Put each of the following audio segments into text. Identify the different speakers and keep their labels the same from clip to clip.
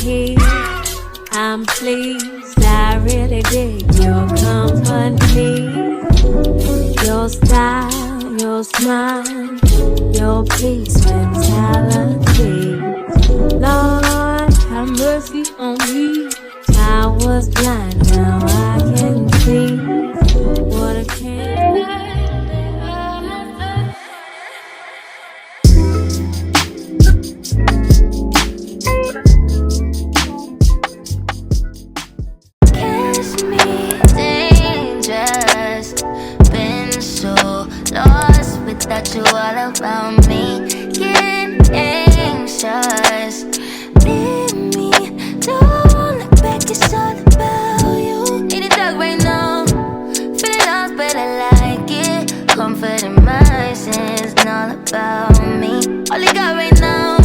Speaker 1: here. I'm pleased, I really dig your company. Your style, your smile, your peace mentality. Lord, have mercy on me. I was blind, now I can see what I can.
Speaker 2: Kiss me, dangerous. Been so lost without you all around me. Getting anxious. Leave me, don't look back, it's all about you. Need a dog right now. Feeling lost, but I like it. Comfort in my sins, all about me. All you got right now.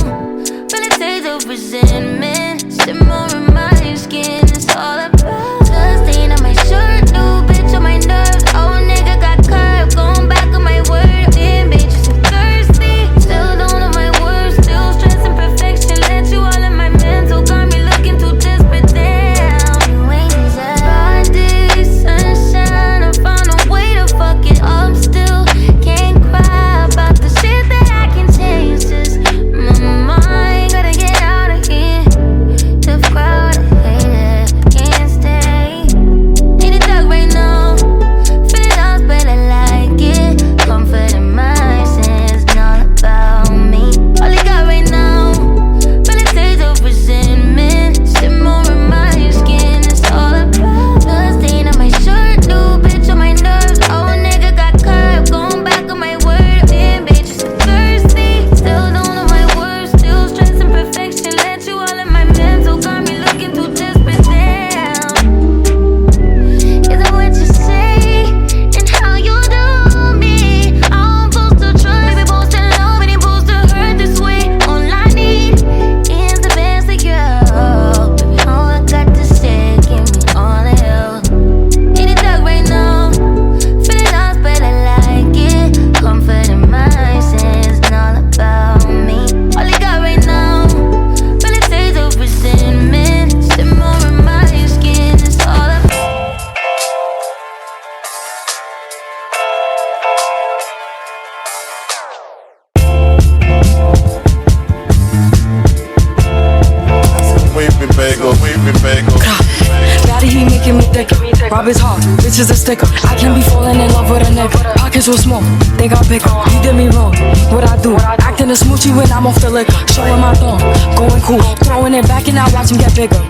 Speaker 2: Feeling taste of resentment. Simmer in my skin, it's all about. Blood stain on my shirt, new bitch on my nerves. Old nigga got curved, going back on my word. Damn bitch, you so thirsty. Still don't know my words, still stressing perfection. Let you all in my mental, got me looking too desperate. Damn, you ain't deserve. Body, sunshine, I found a way to fuck it up. Still can't cry about the shit that I can change. Just my mind, gotta get out of here. Tough crowd, I hate it, can't stay. Need a dog right now. Feeling lost, but I like it. Comfort in my sins, all about me. All you got right now. Feeling taste of resentment. Simmer in my skin, it's all about. Blood stain on my shirt, new bitch on my nerves. Old nigga got curved, going back on my word. Damn bitch, you so thirsty. Still don't know my words, still stressing perfection. Let you all in my mental, got me looking too desperate. Damn, is that what you say? And how you do me? I'm supposed to trust, baby, supposed to love, and supposed to hurt this way. All I need is the best of you. Baby, all I got to say, give me all of you. Need a dog right now. Feeling lost, but I like it. Comfort in my sins, all about me. All you got right now. Feeling taste of resentment. Simmer in my skin, it's all about.
Speaker 3: Weeping bagel.
Speaker 4: Daddy, he making me thick. Rob his heart, bitch is a sticker. I can't be falling in love with a nigga. Pockets will smoke, they got bigger. You did me wrong, what I do? Acting a smoochie when I'm off the liquor. Showing my thumb, going cool. Throwing it back and I watch him get bigger.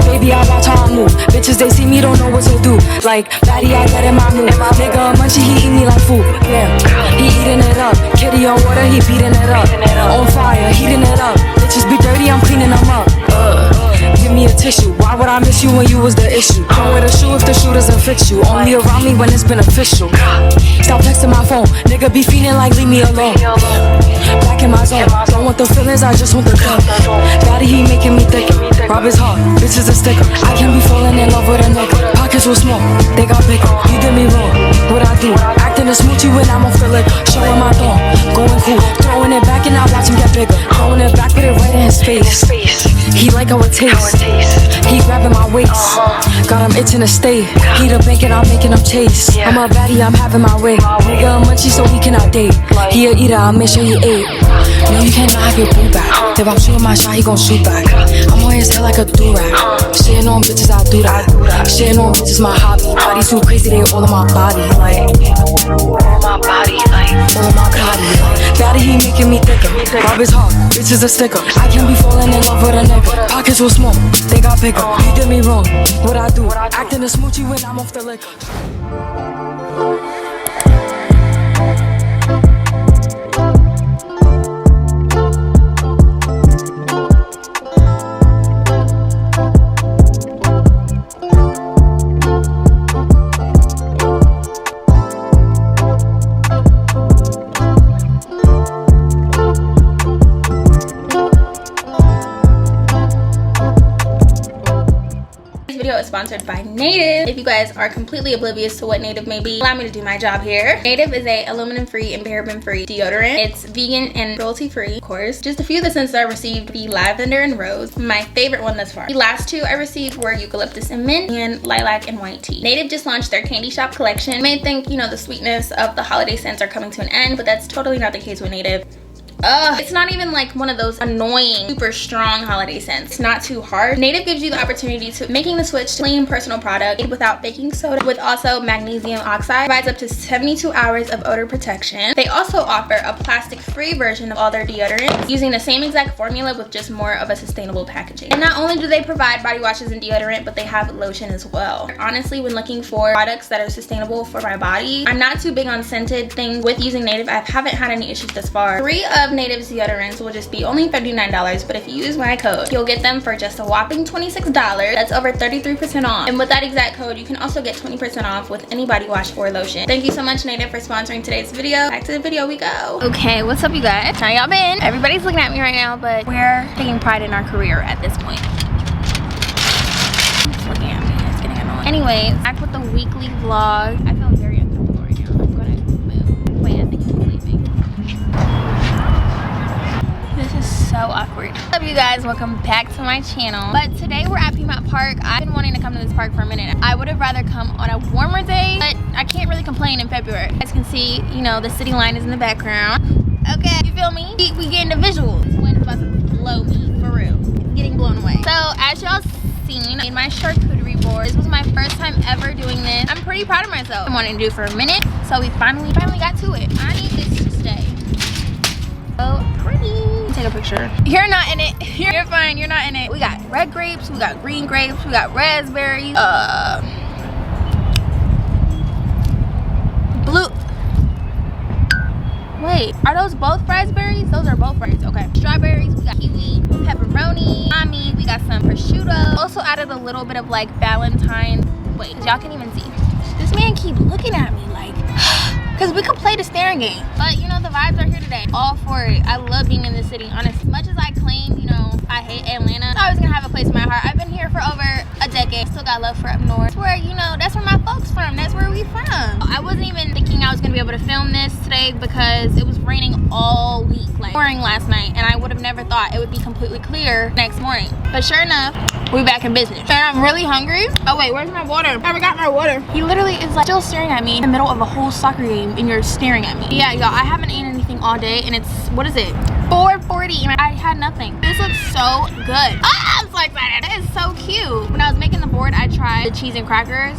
Speaker 4: Baby, I watch how I move. Bitches, they see me, don't know what to do. Like, Daddy, I get in my mood. Nigga, munchie, he eat me like food. Yeah, he eating it up. Kitty on water, he beating it up. On fire, heating it up. Bitches be dirty, I'm cleaning them up. Give me a tissue. Why would I miss you when you was the issue? Don't wear the shoe if the shoe doesn't fit you. Only around me when it's beneficial. Stop texting my phone. Nigga be feeling like leave me alone. Back in my zone. Don't want the feelings, I just want the cup. Daddy, he making me thick. Rob his heart, bitch is a sticker. I can't be falling in love with a nigga. Pockets will smoke, they got bigger. You did me wrong, what I do? Acting a smoochie when I'm off the liquor. Showing my thumb, going cool. Throwing it back and I watch him get bigger. Throwing it back, put it right in his face. He like how it tastes. He grabbing my waist. Got him itching to stay. He the bank and I'm making him chase. I'm a baddie, I'm having my way. Nigga, a munchie so we cannot date. He a eater, I'll make sure he ate. No, you cannot have your boo back. If I'm shooting my shot, he gon' shoot back. I'm on his head like a do-rag. Shitting on bitches, I do that. Shitting on bitches, my hobby. Body too crazy, they all on my body. Like, all on my body, like, all on my body. Like, Daddy, he making me thicker. Rob his heart, bitch is a sticker. I can't be falling in love with a nigga. Pockets will smoke, they got bigger. You did me wrong, what I do? Acting a smoochie when I'm off the liquor.
Speaker 3: video is sponsored by Native. If you guys are completely oblivious to what Native may be, allow me to do my job here. Native is a aluminum-free and paraben-free deodorant. It's vegan and cruelty-free, of course. Just a few of the scents that I received: the lavender and rose, my favorite one thus far. The last two I received were eucalyptus and mint, and lilac and white tea. Native just launched their candy shop collection. You may think, you know, the sweetness of the holiday scents are coming to an end, but that's totally not the case with Native. It's not even like one of those annoying, super strong holiday scents. It's not too hard. Native gives you the opportunity to making the switch to clean personal product made without baking soda, with also magnesium oxide. Provides up to 72 hours of odor protection. They also offer a plastic-free version of all their deodorants, using the same exact formula with just more of a sustainable packaging. And not only do they provide body washes and deodorant, but they have lotion as well. Honestly, when looking for products that are sustainable for my body, I'm not too big on scented things. With using Native, I haven't had any issues thus far. 3 of Native's deodorants will just be only $39, but if you use my code, you'll get them for just a whopping $26. That's over 33% off. And with that exact code, you can also get 20% off with any body wash or lotion. Thank you so much, Native, for sponsoring today's video. Back to the video we go. Okay, what's up, you guys? How y'all been? Everybody's looking at me right now, but we're taking pride in our career at this point. It's looking at me. It's getting annoying. Anyways, back with the weekly vlog. I feel very uncomfortable right now. I'm gonna move. Wait, I think he's leaving. This is so awkward. What's up, you guys? Welcome back to my channel. But today we're at Piedmont Park. I've been wanting to come to this park for a minute. I would have rather come on a warmer day, but I can't really complain in February. You guys can see, you know, the city line is in the background. Okay, you feel me? We getting the visuals. This wind's about to blow me, for real. Getting blown away. So, as y'all seen in my charcuterie board, this was my first time ever doing this. I'm pretty proud of myself. I wanted to do it for a minute, so we finally got to it. I need this to stay. So pretty. Take a picture. You're not in it. You're fine. You're not in it. We got red grapes. We got green grapes. We got raspberries. Blue. Wait, are those both raspberries? Those are both raspberries. Okay. Strawberries. We got kiwi, pepperoni, salami. We got some prosciutto. Also added a little bit of like Valentine's. Wait, y'all can even see. This man keep looking at me like. Because we could play the staring game. But you know, the vibes are here today. All for it. I love being in the city. Honestly, as much as I claim, you know, I hate Atlanta, I'm always gonna have a place in my heart. I've been here for over a decade. Still got love for up north. That's where, you know, that's where my folks from. That's where we from. I wasn't even thinking I was gonna be able to film this today because it was raining all week, like pouring last night, and I would have never thought it would be completely clear next morning. But sure enough, we back in business. And I'm really hungry. Oh wait, where's my water? I forgot my water. He literally is like still staring at me in the middle of a whole soccer game, and you're staring at me. Yeah, y'all, I haven't eaten anything all day, and it's, what is it? 4:40, and I had nothing. This looks so good. Ah, I'm so excited. That is so cute. When I was making the board, I tried the cheese and crackers.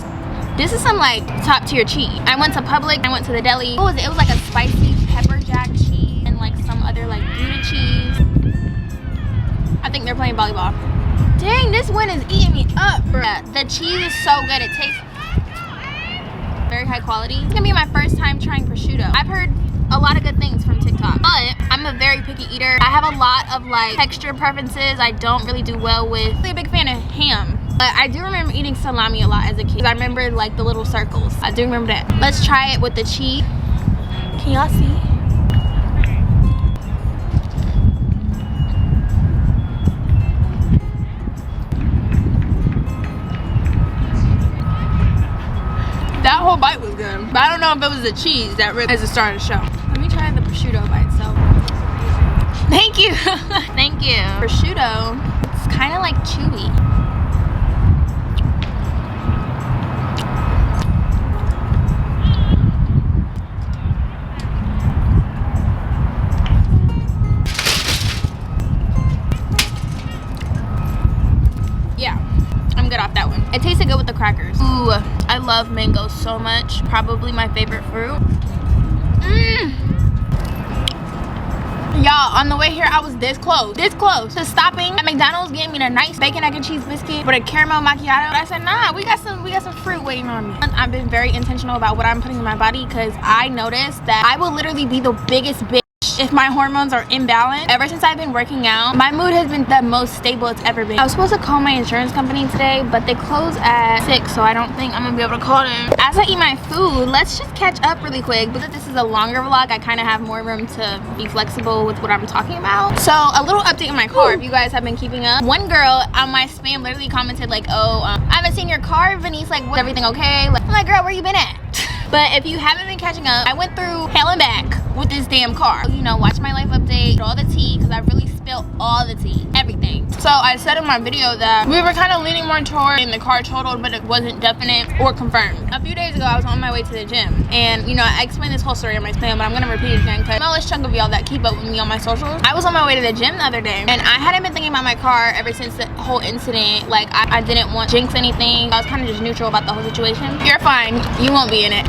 Speaker 3: This is some like top tier cheese. I went to Publix, I went to the deli. What was it? It was like a spicy pepper jack cheese and like some other like Gouda cheese. I think they're playing volleyball. Dang, this wind is eating me up, bruh. The cheese is so good. It tastes very high quality. It's gonna be my first time trying prosciutto. I've heard a lot of good things from TikTok, but I'm a very picky eater. I have a lot of like texture preferences. I don't really do well with. I'm really a big fan of ham, but I do remember eating salami a lot as a kid. I remember like the little circles. I do remember that. Let's try it with the cheese. Can y'all see? That whole bite was good, but I don't know if it was the cheese that really is the star of the show. Let me try the prosciutto by itself. Thank you. Thank you. Prosciutto, it's kind of like chewy. Yeah, I'm good off that one. It tasted good with the crackers. Ooh, I love mango so much. Probably my favorite fruit. Y'all, on the way here, I was this close to stopping at McDonald's, getting me a nice bacon, egg, and cheese biscuit with a caramel macchiato. But I said, nah, we got some fruit waiting on me. I've been very intentional about what I'm putting in my body because I noticed that I will literally be the biggest bitch gauge if my hormones are imbalanced. Ever since I've been working out, my mood has been the most stable it's ever been. I was supposed to call my insurance company today, but they close at 6, so I don't think I'm gonna be able to call them. As I eat my food, let's just catch up really quick. Because this is a longer vlog, I kind of have more room to be flexible with what I'm talking about. So a little update in my car, if you guys have been keeping up. One girl on my spam literally commented like, oh, I haven't seen your car, Veneese, like, was everything okay? Like, I'm like, girl, where you been at? But if you haven't been catching up, I went through hell and back with this damn car. You know, watch my life update, all the tea, because I really spilled all the tea, everything. So I said in my video that we were kind of leaning more toward in the car totaled, but it wasn't definite or confirmed. A few days ago, I was on my way to the gym, and you know, I explained this whole story in my spam, but I'm gonna repeat it again because the smallest chunk of y'all that keep up with me on my socials. I was on my way to the gym the other day, and I hadn't been thinking about my car ever since the whole incident. Like, I didn't want to jinx anything. I was kind of just neutral about the whole situation. You're fine. You won't be in it.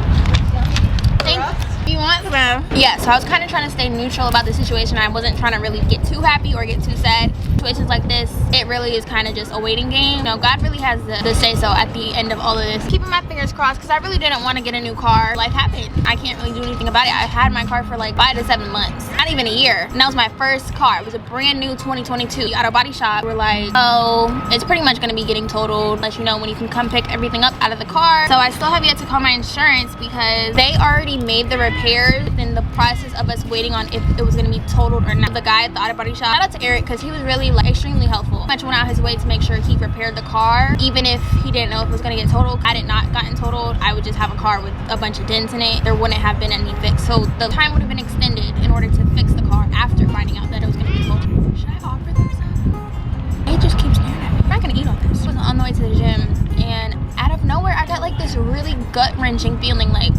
Speaker 3: You want some? Yeah, so I was kind of trying to stay neutral about the situation. I wasn't trying to really get too happy or get too sad. Situations like this, it really is kind of just a waiting game. You know, God really has the say so at the end of all of this. Keeping my fingers crossed because I really didn't want to get a new car. Life happened. I can't really do anything about it. I had my car for like 5 to 7 months, not even a year. And that was my first car. It was a brand new 2022 at a body shop. We're like, oh, it's pretty much going to be getting totaled. Let you know when you can come pick everything up out of the car. So I still have yet to call my insurance because they already made the repairs in the process of us waiting on if it was going to be totaled or not. The guy at the auto body shop, shout out to Eric because he was really like extremely helpful. Much went out his way to make sure he repaired the car, even if he didn't know if it was going to get totaled. Had it not gotten totaled, I would just have a car with a bunch of dents in it. There wouldn't have been any fix, so the time would have been extended in order to fix the car after finding out that it was going to be totaled. Should I offer them some? He just keeps staring at me. I'm not going to eat all this. I was on the way to the gym, and out of nowhere I got like this really gut-wrenching feeling. Like,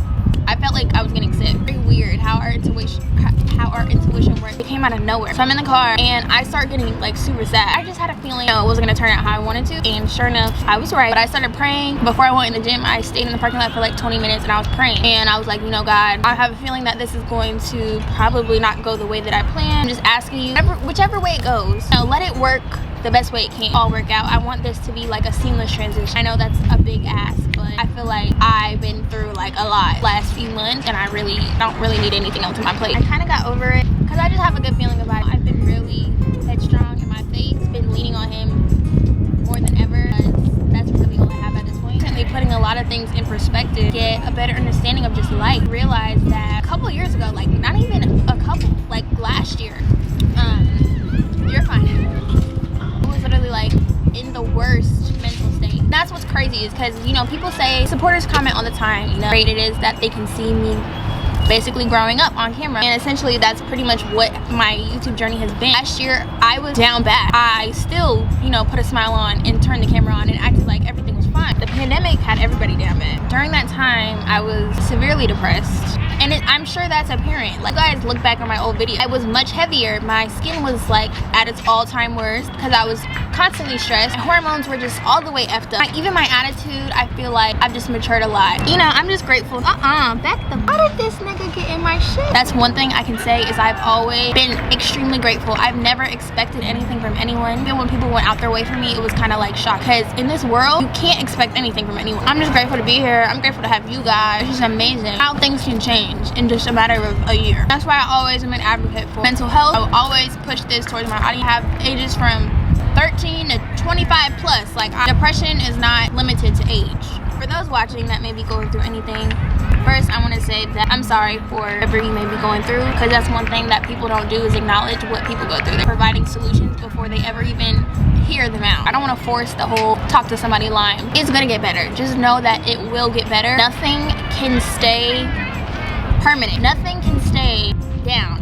Speaker 3: I felt like I was getting sick. Very weird how our intuition works. It came out of nowhere. So I'm in the car and I start getting like super sad. I just had a feeling, you know, it wasn't gonna turn out how I wanted to, and sure enough, I was right. But I started praying. Before I went in the gym, I stayed in the parking lot for like 20 minutes and I was praying. And I was like, you know, God, I have a feeling that this is going to probably not go the way that I planned. I'm just asking you, whichever way it goes, you know, let it work the best way it can all work out. I want this to be like a seamless transition. I know that's a big ask, but I feel like I've been through like a lot last few months and I really don't need anything else on my plate. I kind of got over it because I just have a good feeling about it. I've been really headstrong in my faith, been leaning on him more than ever. That's really all I have at this point. Recently putting a lot of things in perspective, get a better understanding of just life. Realize that a couple years ago, like not even a couple, like last year, you're fine. Literally like in the worst mental state. That's what's crazy is because, you know, people say, supporters comment all the time, you know, great it is that they can see me basically growing up on camera, and essentially that's pretty much what my YouTube journey has been. Last year I was down bad. I still, you know, put a smile on and turned the camera on and acted like everything was fine. The pandemic had everybody down bad. During that time I was severely depressed, and I'm sure that's apparent. Like, you guys look back on my old video, I was much heavier. My skin was like at its all-time worst because I was constantly stressed. My hormones were just all the way effed up. Even my attitude, I feel like I've just matured a lot. You know, I'm just grateful. How did this nigga get in my shit? That's one thing I can say is I've always been extremely grateful. I've never expected anything from anyone. Even when people went out their way for me, it was kind of like shock, because in this world you can't expect anything from anyone. I'm just grateful to be here. I'm grateful to have you guys. It's just amazing how things can change in just a matter of a year. That's why I always am an advocate for mental health. I will always push this towards my audience. I have ages from 13 to 25 plus. Like, depression is not limited to age. For those watching that may be going through anything, first I want to say that I'm sorry for whatever you may be going through, because that's one thing that people don't do, is acknowledge what people go through. They're providing solutions before they ever even hear them out. I don't want to force the whole talk to somebody line. It's gonna get better. Just know that it will get better. Nothing can stay permanent. Nothing can stay down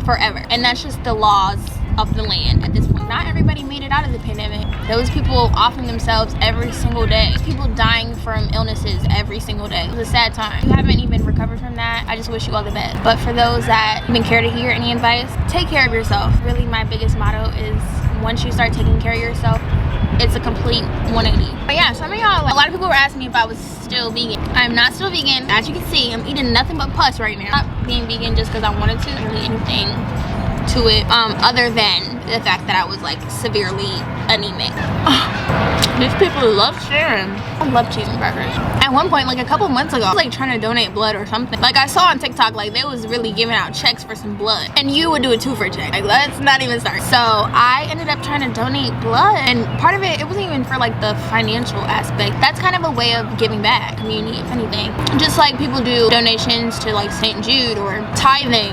Speaker 3: forever, and that's just the laws of the land at this point. Not everybody made it out of the pandemic. Those people offing themselves every single day. People dying from illnesses every single day. It was a sad time. If you haven't even recovered from that, I just wish you all the best. But for those that even care to hear any advice, take care of yourself. Really, my biggest motto is, once you start taking care of yourself, it's a complete 180. But yeah, some of y'all, like, a lot of people were asking me if I was still vegan. I'm not still vegan. As you can see, I'm eating nothing but pus right now. I'm not being vegan just because I wanted to. Really anything to it other than the fact that I was like severely anemic. These people love sharing. I love cheeseburgers. At one point, like a couple months ago, I was like trying to donate blood or something. Like I saw on TikTok, like they was really giving out checks for some blood, and you would do a 2 for check. Like let's not even start. So I ended up trying to donate blood, and part of it wasn't even for like the financial aspect. That's kind of a way of giving back, community, if anything. Just like people do donations to like St. Jude or tithing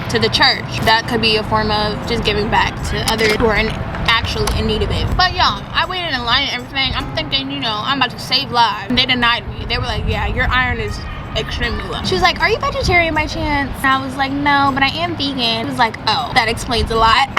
Speaker 3: to the church. That could be a form of just giving back to others who are actually in need of it. But y'all, I waited in line and everything. I'm thinking, you know, I'm about to save lives. And they denied me. They were like, yeah, your iron is extremely low. She was like, are you vegetarian by chance? And I was like, no, but I am vegan. She was like, oh, that explains a lot.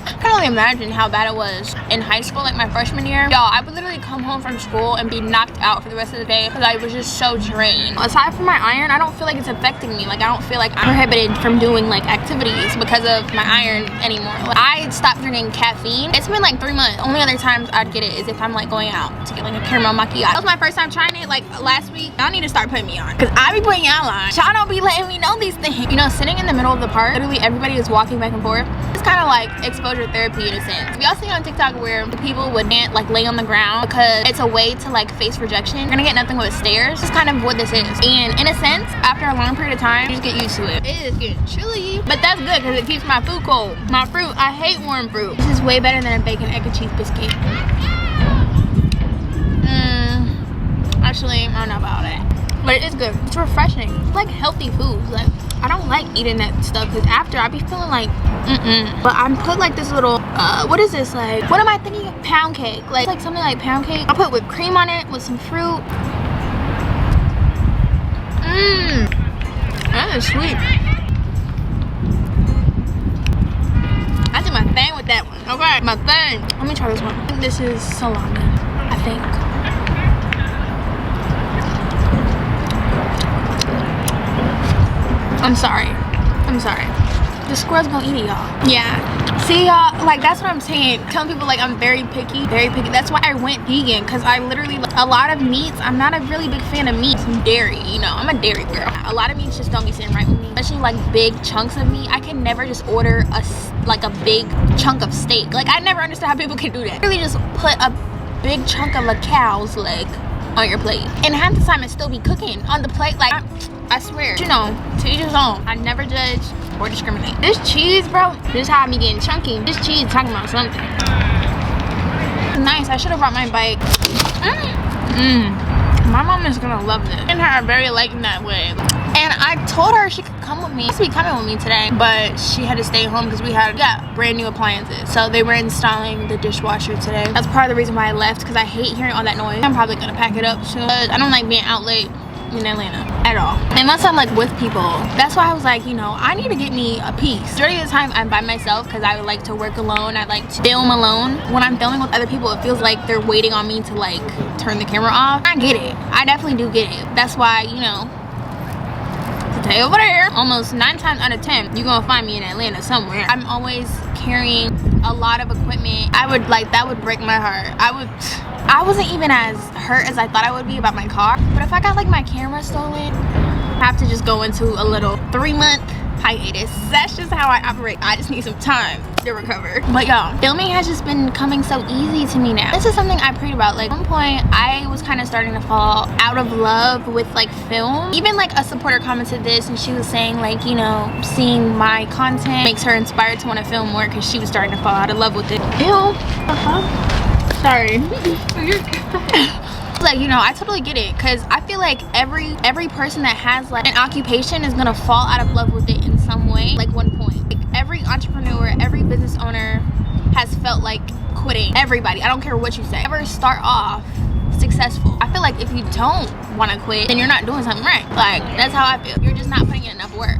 Speaker 3: I can only imagine how bad it was in high school, like my freshman year. Y'all, I would literally come home from school and be knocked out for the rest of the day because I was just so drained. Aside from my iron, I don't feel like it's affecting me. Like I don't feel like I'm prohibited from doing like activities because of my iron anymore. Like, I stopped drinking caffeine. It's been like 3 months. Only other times I'd get it is if I'm like going out to get like a caramel macchiato. That was my first time trying it like last week. Y'all need to start putting me on because I be putting y'all on. Y'all don't be letting me know these things. You know, sitting in the middle of the park, literally everybody is walking back and forth. It's kind of like exposure therapy in a sense. Y'all see on TikTok where the people would like lay on the ground because it's a way to like face rejection. You're gonna get nothing but stares. This is kind of what this is. And in a sense, after a long period of time, you just get used to it. It is getting chilly, but that's good because it keeps my food cold. My fruit, I hate warm fruit. This is way better than a bacon, egg, and cheese biscuit. Actually, I don't know about it, but it is good. It's refreshing. It's like healthy foods. Like I don't like eating that stuff because after I be feeling like but I'm put like this little what is this, like what am I thinking of, pound cake, like something like pound cake. I put whipped cream on it with some fruit. That is sweet. I did my thing with that one. Okay, my thing. Let me try this one. I think this is salami, I think. I'm sorry. The squirrel's gonna eat it, y'all. Yeah. See, y'all, like that's what I'm saying. Telling people like I'm very picky, very picky. That's why I went vegan, because I literally, a lot of meats, I'm not a really big fan of meat. Some dairy, you know, I'm a dairy girl. A lot of meats just don't be sitting right with me. Especially like big chunks of meat. I can never just order a big chunk of steak. Like I never understood how people can do that. Really just put a big chunk of a cow's leg on your plate. And half the time it still be cooking on the plate. Like I swear, you know, to each his own. I never judge or discriminate. This cheese, bro, this is how I be getting chunky. This cheese talking about something. Nice, I should have brought my bike. My mom is gonna love this. And her very liking that way. And I told her she could come with me. She'd be coming with me today, but she had to stay home because we had brand new appliances. So they were installing the dishwasher today. That's part of the reason why I left, because I hate hearing all that noise. I'm probably gonna pack it up soon. But I don't like being out late in Atlanta at all, unless I'm like with people. That's why I was like, you know, I need to get me a piece. Majority of the time I'm by myself because I would like to work alone. I like to film alone. When I'm filming with other people, it feels like they're waiting on me to like turn the camera off. I get it. I definitely do get it. That's why, you know, today over there, almost 9 times out of 10 you're gonna find me in Atlanta somewhere. I'm always carrying a lot of equipment. That would break my heart. I wasn't even as hurt as I thought I would be about my car, but if I got like my camera stolen, I have to just go into a little 3-month hiatus. That's just how I operate. I just need some time to recover. But y'all, filming has just been coming so easy to me now. This is something I prayed about. Like at one point I was kind of starting to fall out of love with like film. Even like a supporter commented this and she was saying like, you know, seeing my content makes her inspired to want to film more because she was starting to fall out of love with it. Ew. Sorry. Like, you know, I totally get it, because I feel like every person that has like an occupation is gonna fall out of love with it in some way, like one point. Like every entrepreneur, every business owner has felt like quitting. Everybody, I don't care what you say, ever start off successful. I feel like if you don't want to quit, then you're not doing something right. Like that's how I feel. You're just not putting in enough work.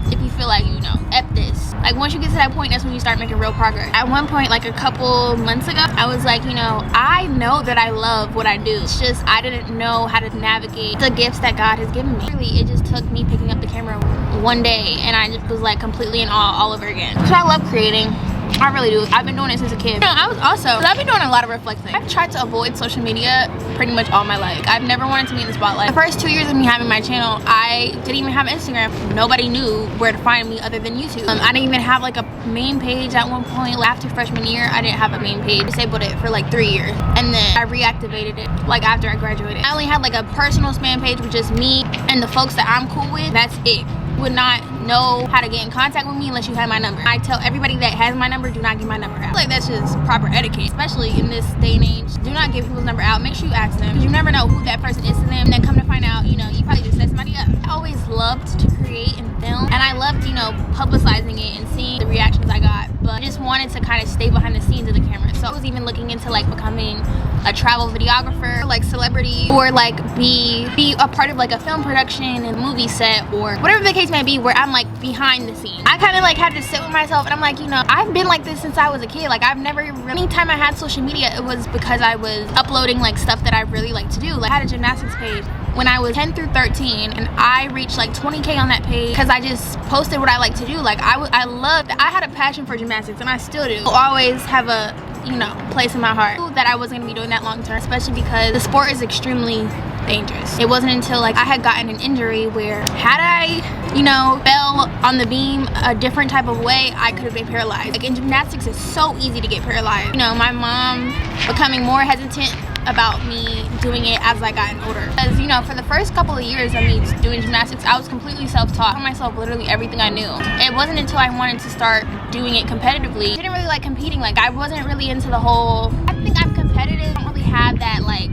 Speaker 3: If you feel like, you know, F this. Like once you get to that point, that's when you start making real progress. At one point, like a couple months ago, I was like, you know, I know that I love what I do. It's just I didn't know how to navigate the gifts that God has given me. Really, it just took me picking up the camera one day and I just was like completely in awe all over again. So I love creating. I really do. I've been doing it since a kid. You know, I've been doing a lot of reflecting. I've tried to avoid social media pretty much all my life. I've never wanted to be in the spotlight. The first 2 years of me having my channel, I didn't even have Instagram. Nobody knew where to find me other than YouTube. I didn't even have like a main page at one point. After freshman year, I didn't have a main page. Disabled it for like 3 years. And then I reactivated it like after I graduated. I only had like a personal spam page with just me and the folks that I'm cool with. That's it. Would not know how to get in contact with me unless you had my number. I tell everybody that has my number, do not give my number out. Like, that's just proper etiquette, especially in this day and age. Do not give people's number out. Make sure you ask them, because you never know who that person is to them, and then come to find out, you know, you probably just set somebody up. I always loved to create and film, and I loved, you know, publicizing it and seeing the reactions I got, but I just wanted to kind of stay behind the scenes of the camera. So I was even looking into like becoming a travel videographer, like celebrity, or like be a part of like a film production and movie set, or whatever the case may be, where I'm like behind the scenes. I kind of like had to sit with myself, and I'm like, you know, I've been like this since I was a kid. Like, I've never really, anytime I had social media, it was because I was uploading like stuff that I really like to do. Like, I had a gymnastics page when I was 10 through 13, and I reached like 20K on that page because I just posted what I like to do. Like, I had a passion for gymnastics, and I still do. I'll always have a, you know, place in my heart that I wasn't gonna be doing that long term, especially because the sport is extremely dangerous. It wasn't until like I had gotten an injury where, had I, you know, fell on the beam a different type of way, I could have been paralyzed. Like, in gymnastics, it's so easy to get paralyzed. You know, my mom becoming more hesitant about me doing it as I gotten older, because, you know, for the first couple of years of me doing gymnastics, I was completely self-taught. I taught myself literally everything I knew. It wasn't until I wanted to start doing it competitively. I didn't really like competing. Like, I wasn't really into the whole, I think I'm competitive. I don't really have that like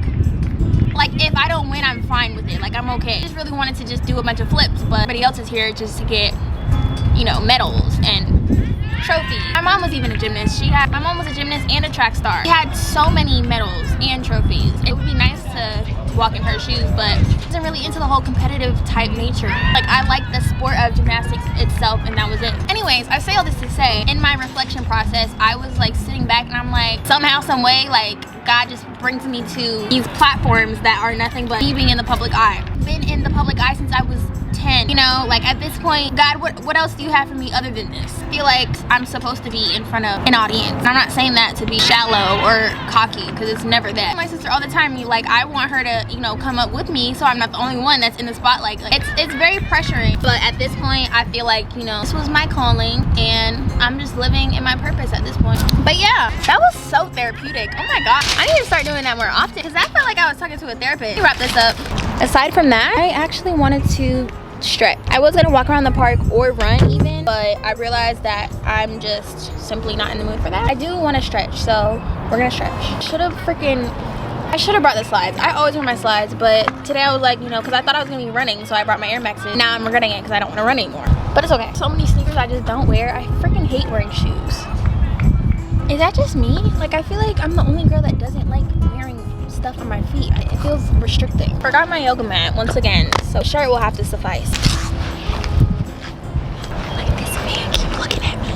Speaker 3: if I don't win, I'm fine with it. Like, I'm okay. I just really wanted to just do a bunch of flips, but everybody else is here just to get, you know, medals and trophies. My mom was even a gymnast. My mom was a gymnast and a track star. She had so many medals and trophies. It would be nice to walk in her shoes, but I wasn't really into the whole competitive type nature. Like, I liked the sport of gymnastics itself, and that was it. Anyways, I say all this to say, in my reflection process, I was like sitting back, and I'm like, somehow, some way, like, God just brings me to these platforms that are nothing but me being in the public eye. I've been in the public eye since I was 10. You know, like, at this point, God, what else do you have for me other than this? I feel like I'm supposed to be in front of an audience. And I'm not saying that to be shallow or cocky, because it's never that. My sister all the time, like, I want her to, you know, come up with me so I'm not the only one that's in the spotlight. Like, it's very pressuring. But at this point, I feel like, you know, this was my calling, and I'm just living in my purpose at this point. But yeah, that was so therapeutic. Oh my God. I need to start doing that more often, because I felt like I was talking to a therapist. Let me wrap this up. Aside from that, I actually wanted to stretch. I was gonna walk around the park or run even, but I realized that I'm just simply not in the mood for that. I do want to stretch, so we're gonna stretch. I should have brought the slides. I always wear my slides, but today I was like, you know, because I thought I was gonna be running, so I brought my Air Maxes. Now I'm regretting it because I don't want to run anymore, but it's okay. So many sneakers I just don't wear. I freaking hate wearing shoes. Is that just me? Like, I feel like I'm the only girl that doesn't like wearing stuff on my feet. It feels restricting. Forgot my yoga mat once again, so shirt will have to suffice. Look at this man, keep looking at me.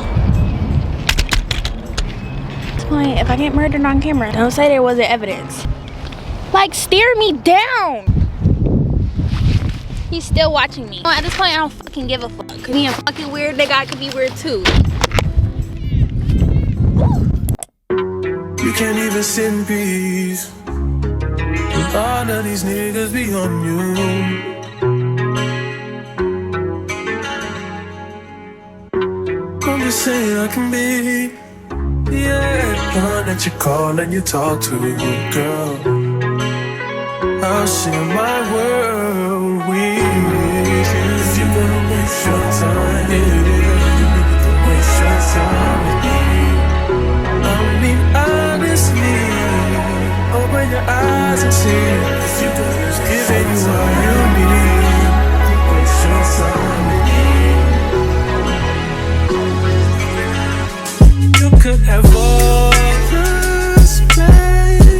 Speaker 3: At this point, if I get murdered on camera, don't say there wasn't evidence. Like, stare me down. He's still watching me. At this point, I don't fucking give a fuck. Cause being fucking weird, that guy could be weird too.
Speaker 5: You can't even sit in peace. All of these niggas be on you. I'm just saying I can be, yeah, one that you call and you talk to, girl. I'll share my world with you. If you wanna waste your time, yeah, waste your time with me. I mean, honestly, open your eyes and see if you just giving you all you need. Waste your time with me. You could have all the space,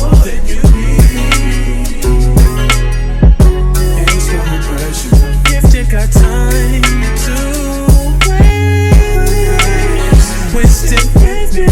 Speaker 5: more than you need. Ain't no pressure if you got time to waste it with me.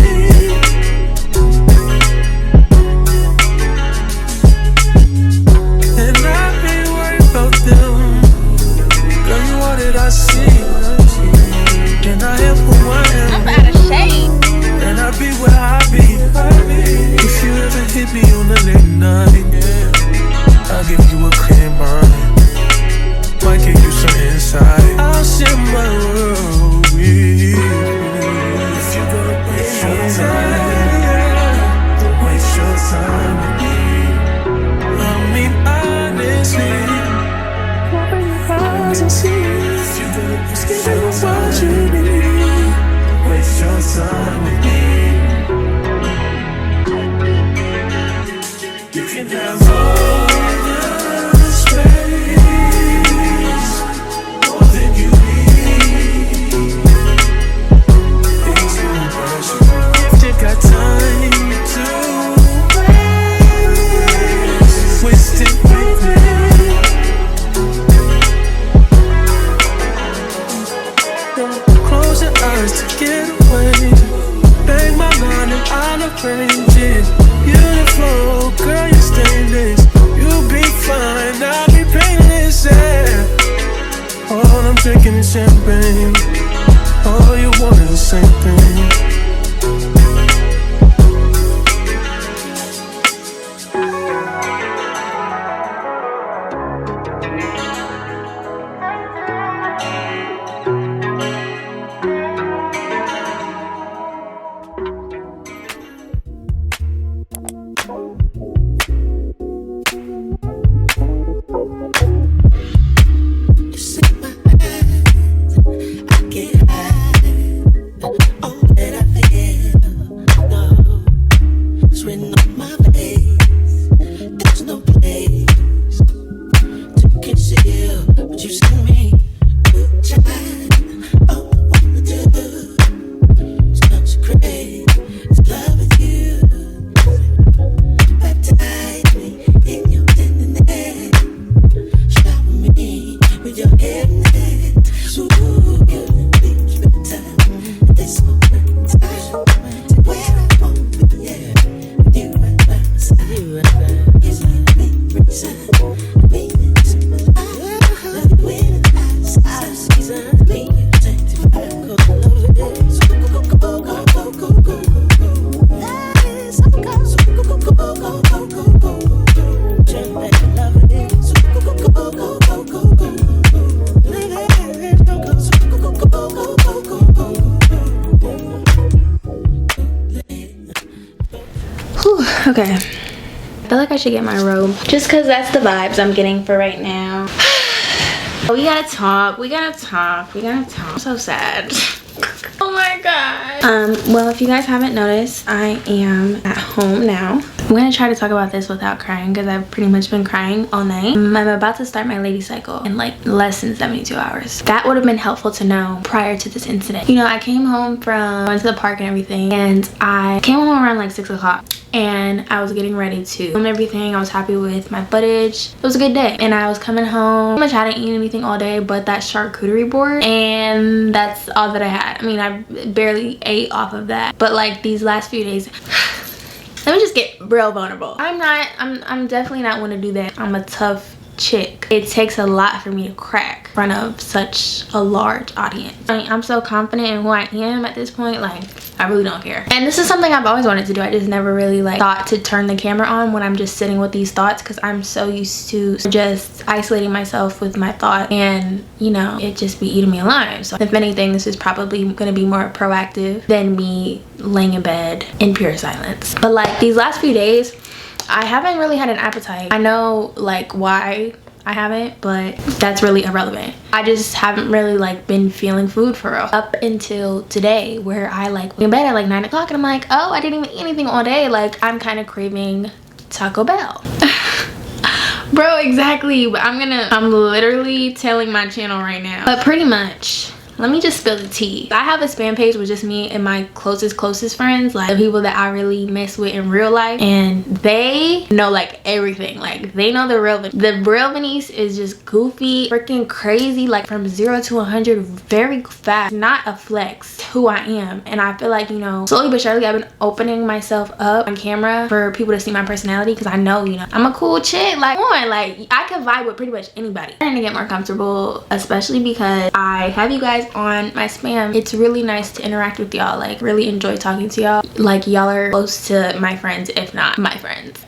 Speaker 5: no changes. Beautiful, girl, you're stainless. You'll be fine, I'll be painless, yeah. All I'm drinking is champagne. All you want is the same thing.
Speaker 3: Okay, I feel like I should get my robe just because that's the vibes I'm getting for right now. We gotta talk. I'm so sad. Oh my god. Well, if you guys haven't noticed, I am at home now. I'm gonna try to talk about this without crying because I've pretty much been crying all night. I'm about to start my lady cycle in like less than 72 hours. That would have been helpful to know prior to this incident. You know, I came home from going to the park and everything, and I came home around like 6 o'clock. And I was getting ready to film everything. I was happy with my footage. It was a good day. And I was coming home. Pretty much I didn't eat anything all day but that charcuterie board. And that's all that I had. I mean, I barely ate off of that. But like these last few days, let me just get real vulnerable. I'm definitely not one to do that. I'm a tough chick. It takes a lot for me to crack in front of such a large audience. I mean, I'm so confident in who I am at this point, like I really don't care. And this is something I've always wanted to do. I just never really like thought to turn the camera on when I'm just sitting with these thoughts, because I'm so used to just isolating myself with my thought, and you know, it just be eating me alive. So if anything, this is probably going to be more proactive than me laying in bed in pure silence. But like these last few days, I haven't really had an appetite. I know like why I haven't, but that's really irrelevant. I just haven't really like been feeling food for real up until today, where I like went in bed at like 9 o'clock and I'm like, oh, I didn't even eat anything all day. Like I'm kind of craving Taco Bell. Bro, exactly. But I'm literally telling my channel right now. But pretty much, let me just spill the tea. I have a spam page with just me and my closest friends, like the people that I really mess with in real life, and they know like everything. Like they know the real veneese is just goofy, freaking crazy, like from 0 to 100 very fast. Not a flex, who I am. And I feel like, you know, slowly but surely I've been opening myself up on camera for people to see my personality, because I know, you know, I'm a cool chick. Like one, like I can vibe with pretty much anybody. I'm trying to get more comfortable, especially because I have you guys on my spam. It's really nice to interact with y'all. Like really enjoy talking to y'all. Like y'all are close to my friends, if not my friends.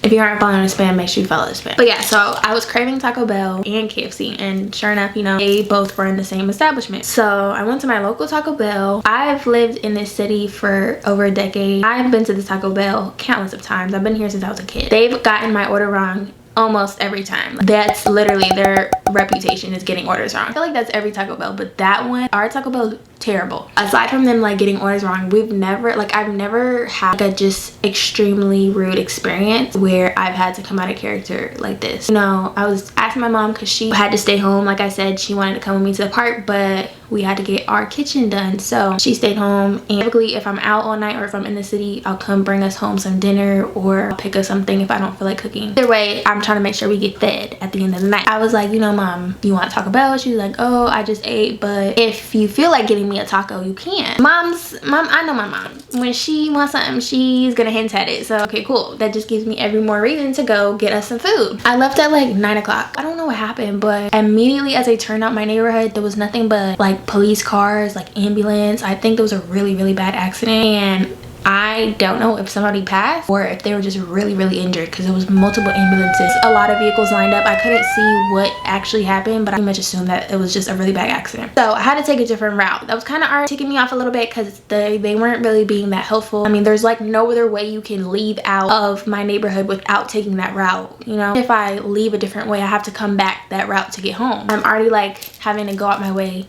Speaker 3: If you aren't following the spam, make sure you follow the spam. But yeah, so I was craving Taco Bell and KFC, and sure enough, you know, they both were in the same establishment. So I went to my local Taco Bell. I've lived in this city for over a decade. I've been to this Taco Bell countless of times. I've been here since I was a kid. They've gotten my order wrong almost every time. That's literally their reputation, is getting orders wrong. I feel like that's every Taco Bell, but that one, our Taco Bell, terrible. Aside from them like getting orders wrong, I've never had like a just extremely rude experience where I've had to come out of character like this. You know, I was asking my mom because she had to stay home. Like I said, she wanted to come with me to the park, but we had to get our kitchen done, so she stayed home. And typically if I'm out all night or if I'm in the city, I'll come bring us home some dinner, or I'll pick us something if I don't feel like cooking. Either way, I'm trying to make sure we get fed at the end of the night. I was like, you know, Mom, do you want Taco Bell? She was like, oh, I just ate, but if you feel like getting me a taco, you can. Mom, I know my mom. When she wants something, she's gonna hint at it. So, okay, cool. That just gives me every more reason to go get us some food. I left at like 9 o'clock. I don't know what happened, but immediately as I turned out my neighborhood, there was nothing but like police cars, like ambulance. I think there was a really bad accident, and I don't know if somebody passed or if they were just really injured, because there was multiple ambulances, a lot of vehicles lined up. I couldn't see what actually happened, but I pretty much assumed that it was just a really bad accident. So I had to take a different route. That was kind of already ticking me off a little bit, because they weren't really being that helpful. I mean, there's like no other way you can leave out of my neighborhood without taking that route, you know? If I leave a different way, I have to come back that route to get home. I'm already like having to go out my way,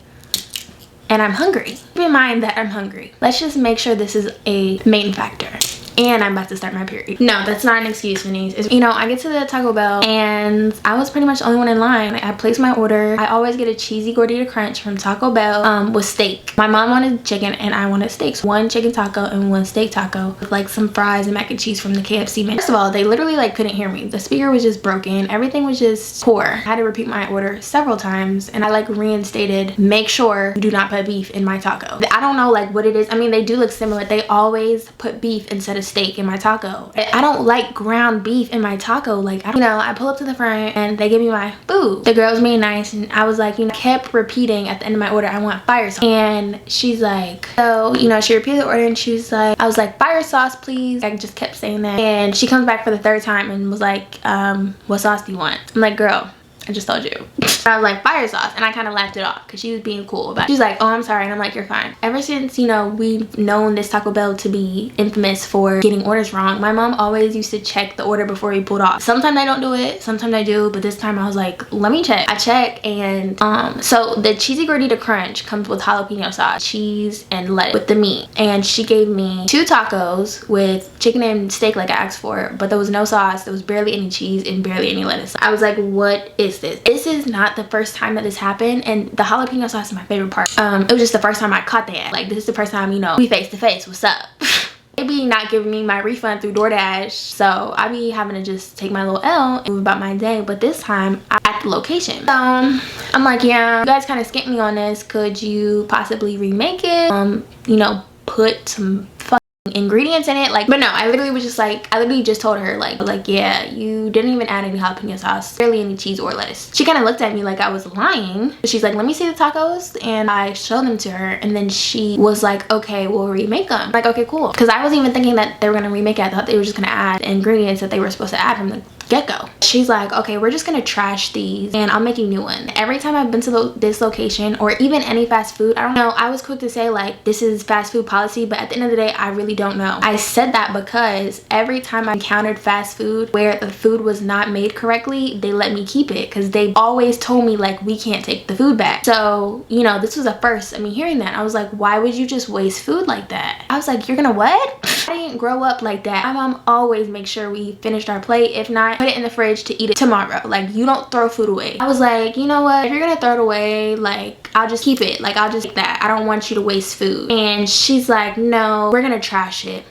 Speaker 3: and I'm hungry. Keep in mind that I'm hungry. Let's just make sure this is a main factor. And I'm about to start my period. No, that's not an excuse, veneese. You know, I get to the Taco Bell and I was pretty much the only one in line. I placed my order. I always get a cheesy gordita crunch from Taco Bell with steak. My mom wanted chicken and I wanted steak. So 1 chicken taco and 1 steak taco with like some fries and mac and cheese from the KFC menu. First of all, they literally like couldn't hear me. The speaker was just broken. Everything was just poor. I had to repeat my order several times, and I like reinstated, make sure you do not put beef in my taco. I don't know like what it is. I mean, they do look similar. They always put beef instead of steak in my taco. I don't like ground beef in my taco. Like, I don't know. I pull up to the front and they give me my food. The girl was being nice, and I was like, you know, kept repeating at the end of my order, I want fire sauce. And she's like, so, you know, she repeated the order and she was like, I was like, fire sauce, please. I just kept saying that. And she comes back for the 3rd time and was like, what sauce do you want? I'm like, girl, I just told you. I was like, fire sauce, and I kind of laughed it off because she was being cool about it. She was like, oh, I'm sorry, and I'm like, you're fine. Ever since, you know, we've known this Taco Bell to be infamous for getting orders wrong, my mom always used to check the order before we pulled off. Sometimes I don't do it, sometimes I do, but this time I was like, let me check. I check, and so the cheesy gordita crunch comes with jalapeno sauce, cheese, and lettuce with the meat. And she gave me 2 tacos with chicken and steak like I asked for, but there was no sauce, there was barely any cheese, and barely any lettuce. I was like, what is this? This is not the first time that this happened, and the jalapeno sauce is my favorite part. It was just the first time I caught that. Like, this is the first time, you know, we face to face. What's up? They be not giving me my refund through DoorDash, so I be having to just take my little L and move about my day. But this time I'm at the location, so I'm like, yeah, you guys kind of skimped me on this. Could you possibly remake it? You know, put some ingredients in it, like, but no, I literally just told her like yeah, you didn't even add any jalapeno sauce, barely any cheese or lettuce. She kind of looked at me like I was lying. She's like, let me see the tacos, and I showed them to her, and then she was like, okay, we'll remake them. I'm like, okay, cool, because I wasn't even thinking that they were gonna remake it. I thought they were just gonna add ingredients that they were supposed to add from the get-go. She's like, okay, we're just gonna trash these and I'll make a new one. Every time I've been to this location, or even any fast food, I don't know, I was quick to say like, this is fast food policy, but at the end of the day, I really don't know. I said that because every time I encountered fast food where the food was not made correctly, they let me keep it, because they always told me like, we can't take the food back. So, you know, this was a first. I mean, hearing that, I was like, why would you just waste food like that? I was like, you're gonna what? I didn't grow up like that. My mom always makes sure we finished our plate. If not, put it in the fridge to eat it tomorrow. Like, you don't throw food away. I was like, you know what, if you're gonna throw it away, like, I'll just keep it. Like, I'll just take that. I don't want you to waste food. And she's like, no, we're gonna trash it.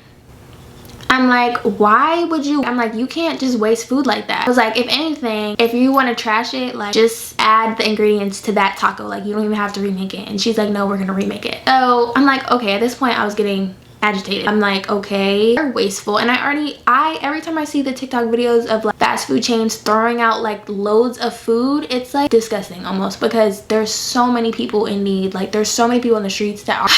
Speaker 3: I'm like, why would you? I'm like, you can't just waste food like that. I was like, if anything, if you want to trash it, like, just add the ingredients to that taco. Like, you don't even have to remake it. And she's like, no, we're gonna remake it. So I'm like, okay, at this point I was getting agitated. I'm like, okay, they're wasteful. And every time I see the TikTok videos of like fast food chains throwing out like loads of food, it's like disgusting almost, because there's so many people in need. Like, there's so many people in the streets that are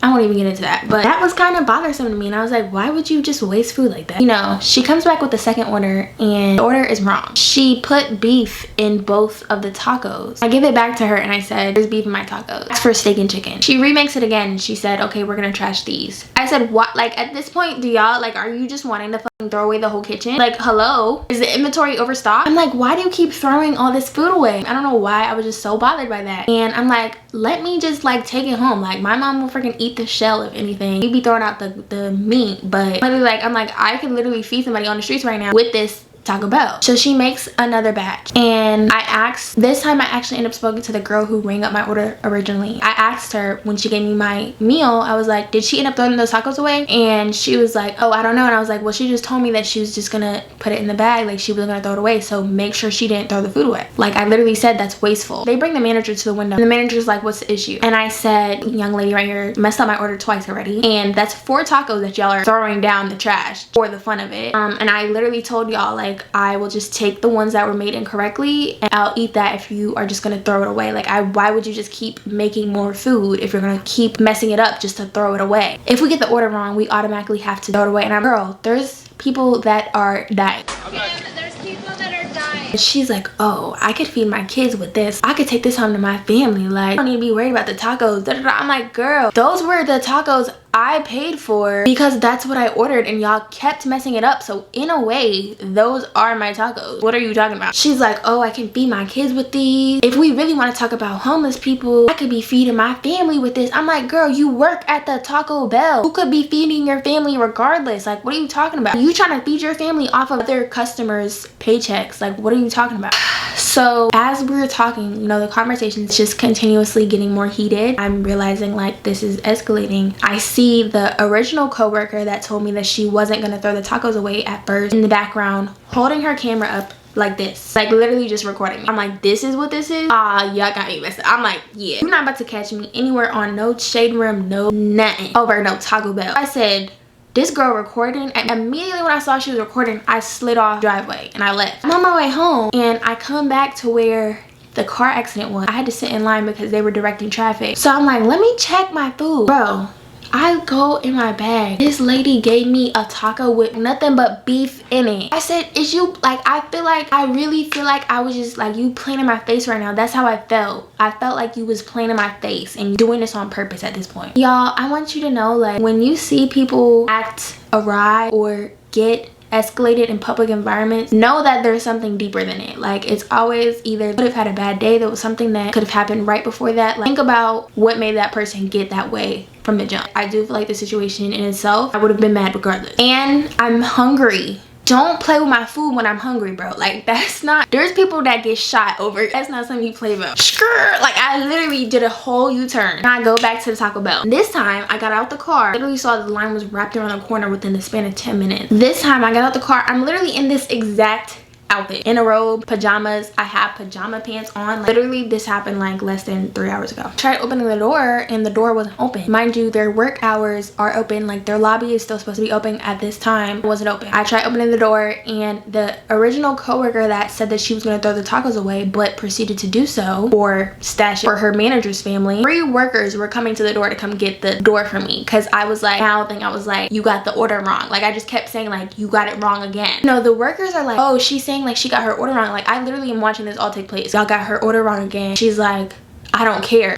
Speaker 3: I won't even get into that, but that was kind of bothersome to me, and I was like, why would you just waste food like that? You know, she comes back with the second order, and the order is wrong. She put beef in both of the tacos. I give it back to her and I said, there's beef in my tacos. Ask for steak and chicken. She remakes it again and she said, okay, we're gonna trash these. I said, what? Like, at this point, do y'all, like, are you just wanting to fucking throw away the whole kitchen? Like, hello? Is the inventory overstocked? I'm like, why do you keep throwing all this food away? I don't know why. I was just so bothered by that. And I'm like, let me just like take it home. Like, my mom will freaking eat the shell if anything. You'd be throwing out the meat, but literally, like, I'm like, I could literally feed somebody on the streets right now with this Taco Bell. So she makes another batch, and I asked, this time I actually ended up speaking to the girl who rang up my order originally. I asked her when she gave me my meal, I was like, did she end up throwing those tacos away? And she was like, oh, I don't know. And I was like, well, she just told me that she was just gonna put it in the bag, like she wasn't gonna throw it away, so make sure she didn't throw the food away. Like, I literally said that's wasteful. They bring the manager to the window, and the manager's like, what's the issue? And I said, young lady right here messed up my order twice already, and that's 4 tacos that y'all are throwing down the trash for the fun of it. And I literally told y'all, like, I will just take the ones that were made incorrectly and I'll eat that if you are just gonna throw it away. Like, why would you just keep making more food if you're gonna keep messing it up just to throw it away? If we get the order wrong, we automatically have to throw it away. And I'm, girl, there's people that are dying.
Speaker 6: There's people that are dying.
Speaker 3: And she's like, oh, I could feed my kids with this. I could take this home to my family. Like, I don't need to be worried about the tacos. Da, da, da. I'm like, girl, those were the tacos I paid for because that's what I ordered, and y'all kept messing it up. So in a way, those are my tacos. What are you talking about? She's like, oh, I can feed my kids with these. If we really want to talk about homeless people, I could be feeding my family with this. I'm like, girl, you work at the Taco Bell. You could be feeding your family regardless. Like, what are you talking about? You trying to feed your family off of other customers' paychecks? Like, what are you talking about? So as we were talking, you know, the conversation is just continuously getting more heated. I'm realizing like this is escalating. I see the original coworker that told me that she wasn't gonna throw the tacos away at first in the background, holding her camera up like this, like literally just recording me. I'm like, this is what this is? Y'all got me messed up. I'm like, yeah, you're not about to catch me anywhere on no shade room, no nothing over no Taco Bell. I said, this girl recording, and immediately when I saw she was recording, I slid off driveway and I left. I'm on my way home and I come back to where the car accident was. I had to sit in line because they were directing traffic. So I'm like, let me check my food. Bro, I go in my bag. This lady gave me a taco with nothing but beef in it. I said, is you, like, I really feel like I was just like, you playing in my face right now. That's how I felt. I felt like you was playing in my face and doing this on purpose at this point. Y'all, I want you to know, like, when you see people act awry or get escalated in public environments, know that there's something deeper than it. Like, it's always either could have had a bad day, there was something that could have happened right before that. Like, think about what made that person get that way from the jump. I do feel like the situation in itself, I would have been mad regardless. And I'm hungry. Don't play with my food when I'm hungry, bro. Like, that's not, there's people that get shot over, that's not something you play about. Skrr, like, I literally did a whole U-turn and I go back to the Taco Bell. This time I got out the car, literally saw the line was wrapped around the corner within the span of 10 minutes. This time I got out the car, I'm literally in this exact outfit, in a robe, pajamas. I have pajama pants on. Like, literally this happened like less than 3 hours ago. Tried opening the door and the door wasn't open. Mind you, their work hours are open, like their lobby is still supposed to be open at this time. It wasn't open. I tried opening the door and the original coworker that said that she was going to throw the tacos away but proceeded to do so or stash it for her manager's family. 3 workers were coming to the door to come get the door from me because I was like, I was like, you got the order wrong. Like, I just kept saying like, you got it wrong again. No, the workers are like, oh, she's saying like she got her order wrong. Like, I literally am watching this all take place. Y'all got her order wrong again. She's like, I don't care.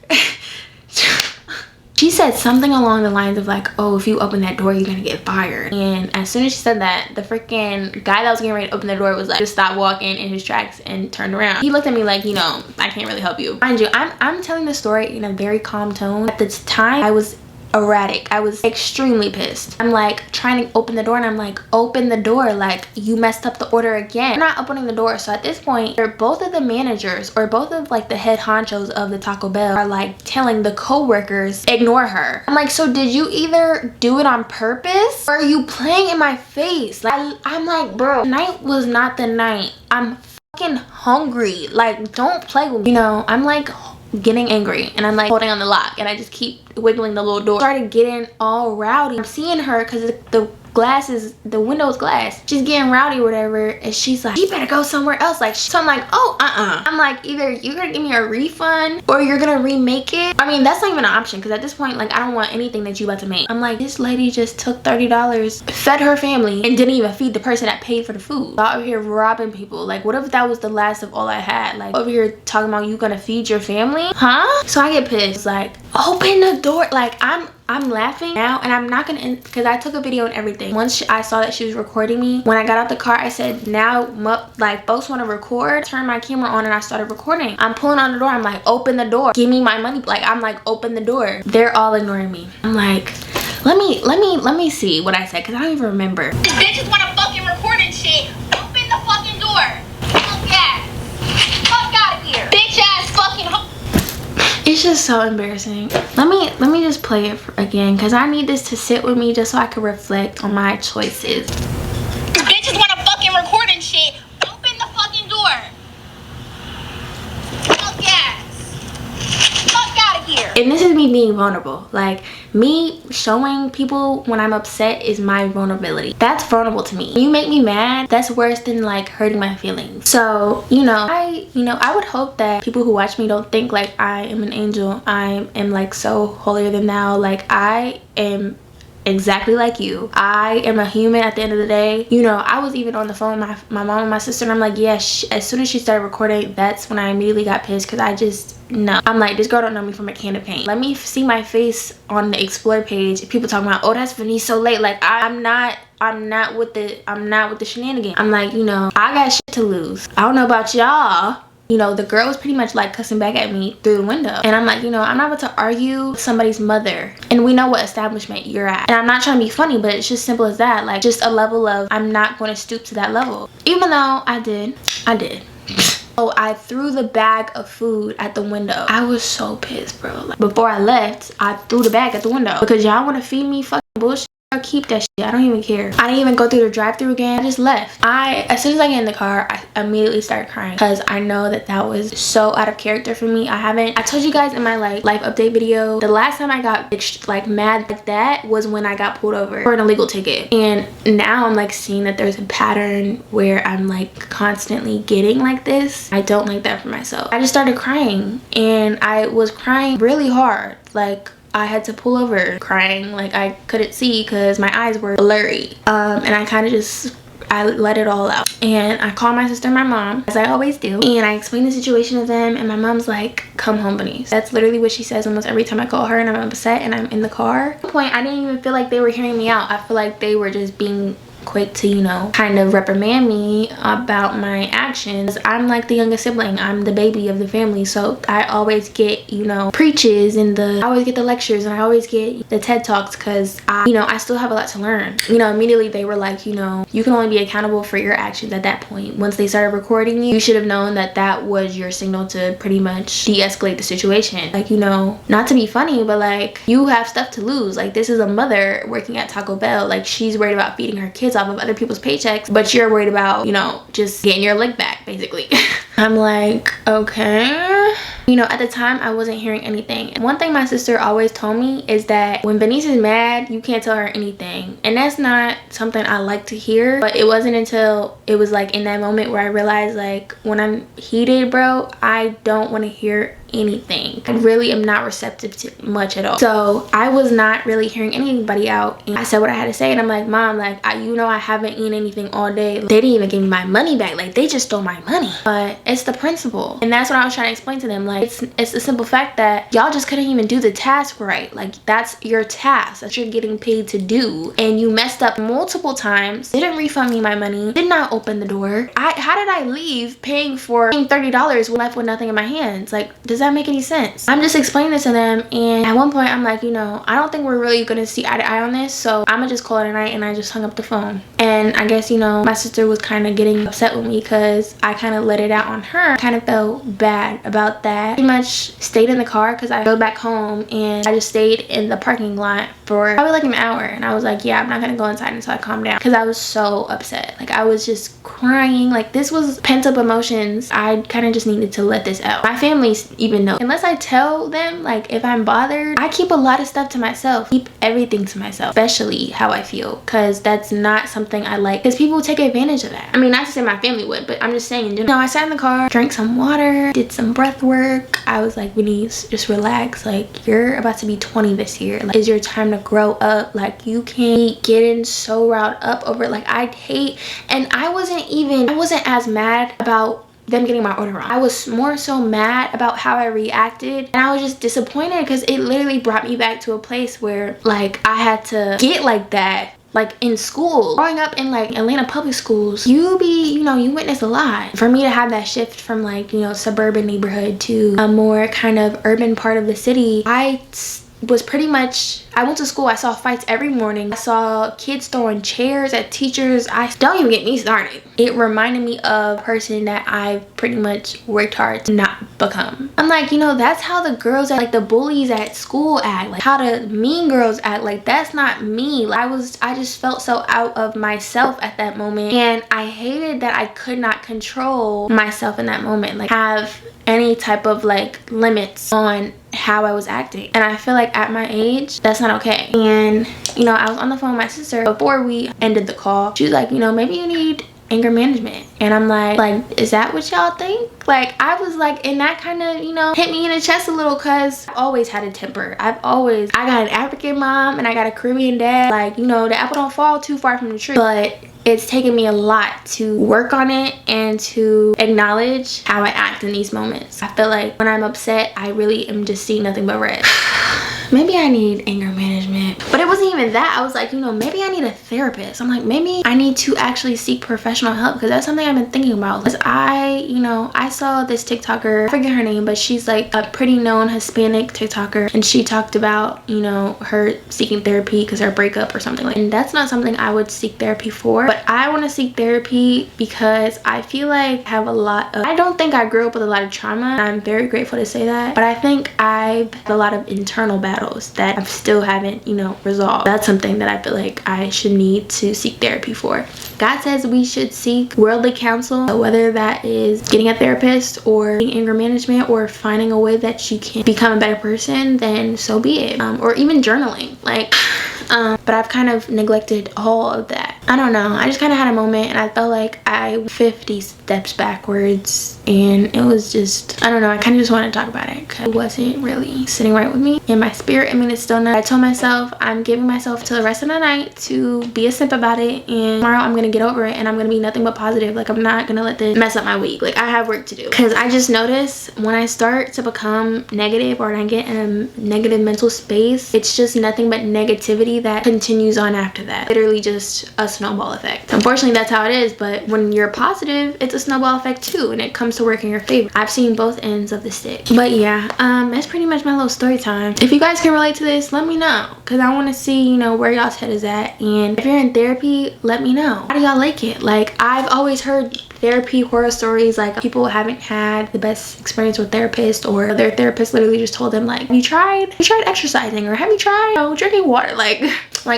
Speaker 3: She said something along the lines of like, oh, if you open that door, you're gonna get fired. And as soon as she said that, the freaking guy that was getting ready to open the door was like, just stopped walking in his tracks and turned around. He looked at me like, you know, I can't really help you. Mind you, I'm telling the story in a very calm tone. At this time, I was erratic. I was extremely pissed. I'm like trying to open the door and I'm like, open the door, like you messed up the order again. You're not opening the door. So at this point, they're both of the managers or both of like the head honchos of the Taco Bell are like telling the co-workers, ignore her. I'm like, so did you either do it on purpose or are you playing in my face? Like, I'm like, bro, tonight was not the night. I'm fucking hungry. Like, don't play with me. You know, I'm like getting angry and I'm like holding on the lock and I just keep wiggling the little door. Started getting all rowdy. I'm seeing her because the window's glass. She's getting rowdy or whatever and she's like, you better go somewhere else. Like, so I'm like, oh, I'm like, either you're gonna give me a refund or you're gonna remake it. I mean, that's not even an option because at this point, like, I don't want anything that you about to make. I'm like, this lady just took $30, fed her family and didn't even feed the person that paid for the food. Out here robbing people. Like, what if that was the last of all I had? Like, over here talking about you gonna feed your family? Huh? So I get pissed. Like, open the door. Like, I'm laughing now and I'm not gonna, because I took a video and everything. Once I saw that she was recording me, when I got out the car, I said, now like folks want to record, turn my camera on and I started recording. I'm pulling on the door. I'm like, open the door, give me my money. Like, I'm like, open the door. They're all ignoring me. I'm like, let me see what I said because I don't even remember.
Speaker 6: These bitches want to fucking record and shit. Open the fucking
Speaker 3: It's just so embarrassing. Let me just play it again, because I need this to sit with me just so I can reflect on my choices.
Speaker 7: Bitches want to fucking record and shit. Open the fucking door. Fuck yes. Fuck out of here.
Speaker 3: And this is me being vulnerable. Like, me showing people when I'm upset is my vulnerability. That's vulnerable to me. When you make me mad, that's worse than like hurting my feelings. So, I would hope that people who watch me don't think like I am an angel. I am like so holier than thou. Like, I am exactly like you. I am a human at the end of the day. I was even on the phone with my mom and my sister, and I'm like, yeah, as soon as she started recording, that's when I immediately got pissed, because I just no. I'm like, this girl don't know me from a can of paint. Let me see my face on the explore page. People talking about, oh, that's veneese solé. Like, I'm not with the shenanigans. I'm like, I got shit to lose. I don't know about y'all. The girl was pretty much like cussing back at me through the window. And I'm like, I'm not about to argue with somebody's mother. And we know what establishment you're at. And I'm not trying to be funny, but it's just simple as that. Like, just a level of, I'm not going to stoop to that level. Even though I did. Oh, I threw the bag of food at the window. I was so pissed, bro. Like, before I left, I threw the bag at the window. Because y'all want to feed me fucking bullshit. I'll keep that shit. I don't even care. I didn't even go through the drive-thru again. I just left. As soon as I get in the car, I immediately started crying, because I know that was so out of character for me. I told you guys in my like life update video, the last time I got like mad like that was when I got pulled over for an illegal ticket. And now I'm like seeing that there's a pattern where I'm like constantly getting like this. I don't like that for myself. I just started crying, and I was crying really hard. Like, I had to pull over crying. Like, I couldn't see because my eyes were blurry. And I let it all out. And I called my sister and my mom, as I always do. And I explained the situation to them, and my mom's like, come home, Venice. That's literally what she says almost every time I call her and I'm upset and I'm in the car. At one point, I didn't even feel like they were hearing me out. I feel like they were just being quick to kind of reprimand me about my actions. I'm like the youngest sibling. I'm the baby of the family, so I always get preaches, and I always get the lectures, and I always get the TED Talks, because I still have a lot to learn. Immediately they were like, you can only be accountable for your actions at that point. Once they started recording you should have known that was your signal to pretty much de-escalate the situation. Like, not to be funny, but like, you have stuff to lose. Like, this is a mother working at Taco Bell. Like, she's worried about feeding her kids off of other people's paychecks, but you're worried about just getting your lick back, basically. I'm like, okay. At the time I wasn't hearing anything. And one thing my sister always told me is that when Venice is mad, you can't tell her anything. And that's not something I like to hear, but it wasn't until it was like in that moment where I realized, like, when I'm heated, bro, I don't want to hear anything. I really am not receptive to much at all. So I was not really hearing anybody out, and I said what I had to say. And I'm like, Mom, like, I haven't eaten anything all day. They didn't even give me my money back. Like, they just stole my money. But it's the principle, and that's what I was trying to explain to them. Like, it's the simple fact that y'all just couldn't even do the task right. Like, that's your task that you're getting paid to do, and you messed up multiple times. Didn't refund me my money, did not open the door. How did I leave paying for $30 left with nothing in my hands? Like, does that make any sense? I'm just explaining this to them, and at one point I'm like, I don't think we're really gonna see eye to eye on this, so I'm gonna just call it a night. And I just hung up the phone. And I guess my sister was kind of getting upset with me because I kind of let it out on her. I kind of felt bad about that. Pretty much stayed in the car because I go back home, and I just stayed in the parking lot for probably like an hour. And I was like, yeah, I'm not gonna go inside until I calm down, because I was so upset. Like, I was just crying. Like, this was pent up emotions. I kind of just needed to let this out. My family even know, unless I tell them, like, if I'm bothered, I keep a lot of stuff to myself. Keep everything to myself, especially how I feel, because that's not something I like, because people take advantage of that. I mean, not to say my family would, but I'm just saying in general. I sat in the car, drank some water, did some breath work. I was like, Venice, just relax. Like, you're about to be 20 this year. Like, it's your time to grow up. Like, you can't be getting so riled up over it. Like, I'd hate, and I wasn't as mad about them getting my order wrong. I was more so mad about how I reacted, and I was just disappointed because it literally brought me back to a place where, like, I had to get like that. Like, in school, growing up in like Atlanta public schools, you witness a lot. For me to have that shift from like, suburban neighborhood to a more kind of urban part of the city, I went to school, I saw fights every morning. I saw kids throwing chairs at teachers. Don't even get me started. It reminded me of a person that I pretty much worked hard to not become. I'm like, you know, that's how the girls like the bullies at school act, like how the mean girls act. Like that's not me. Like, I just felt so out of myself at that moment, and I hated that I could not control myself in that moment, like have any type of like limits on how I was acting. And I feel like at my age, that's not okay. And you know, I was on the phone with my sister before we ended the call. She was like, you know, maybe you need anger management. And I'm like, is that what y'all think? Like, I was like, and that kind of, you know, hit me in the chest a little, because I've always had a temper. I got an African mom and I got a Caribbean dad. Like, you know, the apple don't fall too far from the tree. But it's taken me a lot to work on it and to acknowledge how I act in these moments. I feel like when I'm upset, I really am just seeing nothing but red. Maybe I need anger management. But it wasn't even that. I was like, you know, maybe I need a therapist. I'm like, maybe I need to actually seek professional help, because that's something I've been thinking about. Because I saw this TikToker, I forget her name, but she's like a pretty known Hispanic TikToker, and she talked about, you know, her seeking therapy because her breakup or something like that. And that's not something I would seek therapy for, but I want to seek therapy because I feel like I have I don't think I grew up with a lot of trauma. I'm very grateful to say that, but I think I've had a lot of internal battles that I still haven't, you know, resolved. That's something that I feel like I should need to seek therapy for. God says we should seek worldly counsel, whether that is getting a therapist or anger management or finding a way that you can become a better person, then so be it. Or even journaling, like but I've kind of neglected all of that. I don't know, I just kind of had a moment and I felt like I went 50 steps backwards, and it was just, I don't know, I kind of just wanted to talk about it because it wasn't really sitting right with me in my spirit. I mean, it's still not. I told myself I'm giving myself till the rest of the night to be a simp about it, and tomorrow I'm gonna get over it and I'm gonna be nothing but positive. Like, I'm not gonna let this mess up my week. Like, I have work to do, because I just notice when I start to become negative or when I get in a negative mental space, it's just nothing but negativity that continues on after that. Literally just a snowball effect. Unfortunately, that's how it is, but when you're positive, it's a snowball effect too, and it comes to work in your favor. I've seen both ends of the stick. But yeah, that's pretty much my little story time. If you guys can relate to this, let me know, because I want to see, you know, where y'all's head is at. And if you're in therapy, let me know. How do y'all like it? Like, I've always heard therapy horror stories, like people haven't had the best experience with therapists, or their therapist literally just told them, like, have you tried exercising, or have you tried, you know, drinking water? Like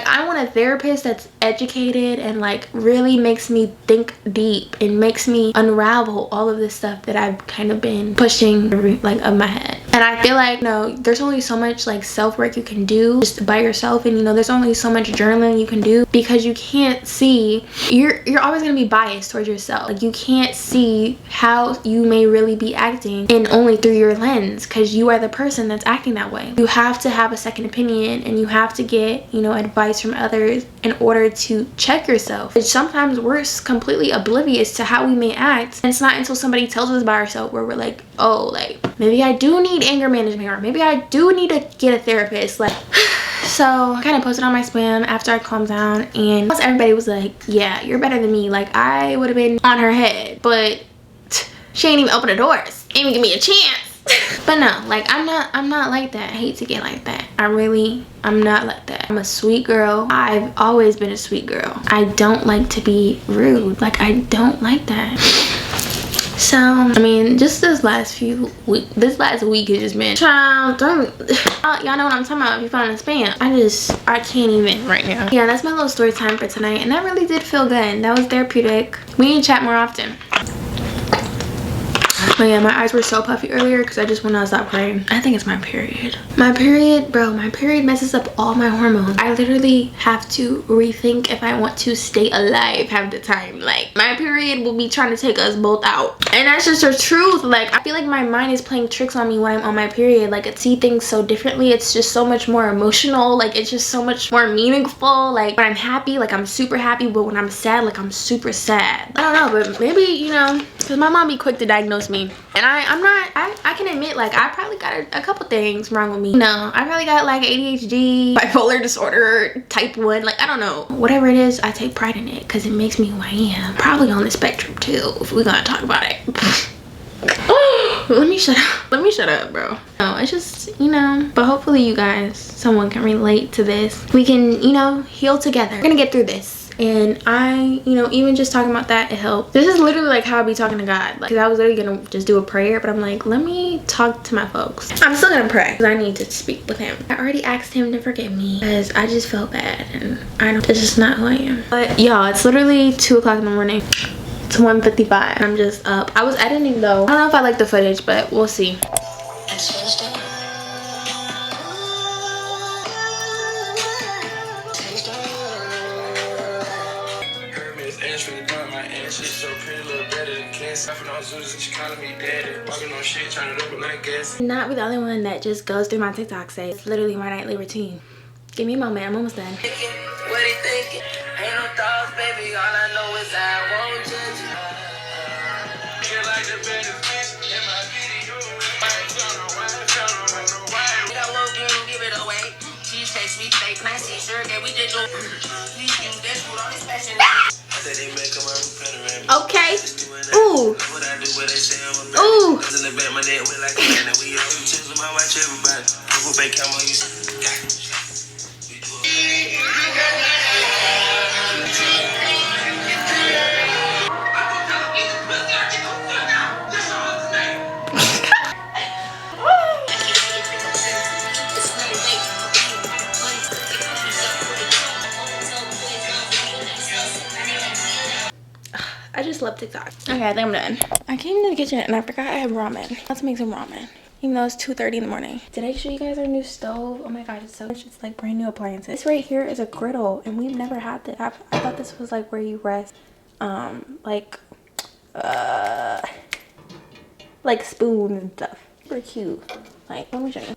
Speaker 3: I want a therapist that's educated and like really makes me think deep and makes me unravel all of this stuff that I've kind of been pushing like of my head. And I feel like, you know, there's only so much like self-work you can do just by yourself, and you know, there's only so much journaling you can do, because you can't see, you're always going to be biased towards yourself. Like, you can't see how you may really be acting in only through your lens, because you are the person that's acting that way. You have to have a second opinion, and you have to get, you know, advice from others in order to check yourself. But sometimes we're completely oblivious to how we may act, and it's not until somebody tells us about ourselves where we're like, oh, like maybe I do need anger management, or maybe I do need to get a therapist. Like, so I kind of posted on my spam after I calmed down, and almost everybody was like, yeah, you're better than me. Like, I would have been on her head, but she ain't even open the doors, ain't even give me a chance. But no, like, I'm not like that. I hate to get like that. I'm not like that. I'm a sweet girl. I've always been a sweet girl. I don't like to be rude. Like, I don't like that. So, I mean, just this last week has just been, child, y'all know what I'm talking about if you found a spam. I can't even right now. Yeah, that's my little story time for tonight, and that really did feel good. That was therapeutic. We need to chat more often. But yeah, my eyes were so puffy earlier because I just went out and stopped crying. I think it's my period. My period, bro, my period messes up all my hormones. I literally have to rethink if I want to stay alive half the time. Like, my period will be trying to take us both out. And that's just the truth. Like, I feel like my mind is playing tricks on me when I'm on my period. Like, I see things so differently. It's just so much more emotional. Like, it's just so much more meaningful. Like, when I'm happy, like, I'm super happy. But when I'm sad, like, I'm super sad. I don't know, but maybe, you know, because my mom be quick to diagnose me. And I can admit, like, I probably got a couple things wrong with me. No, I probably got like ADHD, bipolar disorder, type 1, like, I don't know. Whatever it is, I take pride in it because it makes me who I am. Probably on the spectrum too, if we're gonna talk about it. Let me shut up, bro. No, it's just, you know, but hopefully you guys, someone can relate to this. We can, you know, heal together. We're gonna get through this. And I, you know, even just talking about that, it helped. This is literally like how I be talking to God. Like, 'cause I was literally gonna just do a prayer, but I'm like, let me talk to my folks. I'm still gonna pray because I need to speak with him. I already asked him to forgive me because I just felt bad, and I know this is not who I am. But y'all, it's literally 2 o'clock in the morning. It's 1:55. I'm just up. I was editing though. I don't know if I like the footage, but we'll see. Not be the only one that just goes through my TikTok say it's literally my nightly routine. Give me a moment, I'm almost done.
Speaker 8: What he thinking? Ain't no thoughts, baby. All I know is I won't judge you. Feel like the better fish in my video. I won't give it away. She face me fake, nasty shirt that we did do. Please use that food on this fashion.
Speaker 3: Okay. Ooh. Ooh. I just love TikTok. Okay, I think I'm done. I came to the kitchen and I forgot I have ramen. Let's make some ramen. Even though it's 2:30 in the morning. Did I show you guys our new stove? Oh my god, it's so much. It's like brand new appliances. This right here is a griddle, and we've never had this. I thought this was like where you rest, like spoons and stuff. Super cute. Like, let me show you.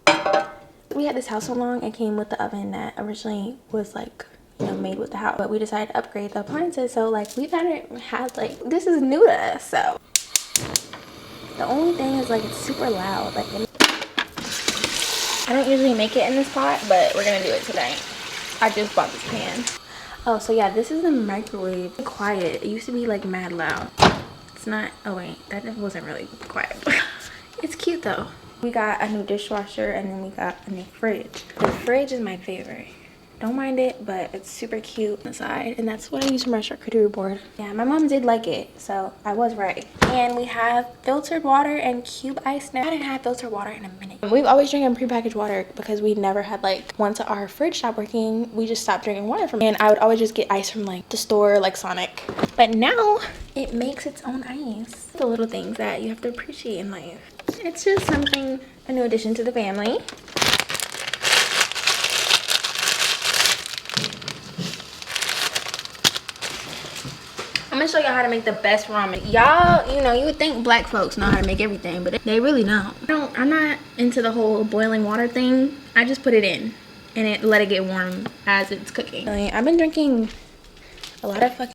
Speaker 3: We had this house so long, it came with the oven that originally was like, you know, made with the house, but we decided to upgrade the appliances, so like we've had like, this is new to us. So the only thing is like it's super loud. Like, I don't usually make it in this pot, but we're gonna do it tonight. I just bought this pan. Oh, so yeah, this is the microwave. Quiet. It used to be like mad loud. It's not. Oh wait, that wasn't really quiet. It's cute though. We got a new dishwasher, and then we got a new fridge. The fridge is my favorite. Don't mind it, but it's super cute on the side, and that's what I use for my charcuterie board. Yeah, my mom did like it, so I was right. And we have filtered water and cube ice now. I hadn't had filtered water in a minute. We've always drinking prepackaged water because we never had, like, once our fridge stopped working, we just stopped drinking water from it. And I would always just get ice from like the store, like Sonic. But now it makes its own ice. The little things that you have to appreciate in life. It's just something, a new addition to the family. I'm gonna show y'all how to make the best ramen. Y'all, you know, you would think black folks know how to make everything, but they really don't. I'm not into the whole boiling water thing. I just put it in and let it get warm as it's cooking. I've been drinking a lot of fucking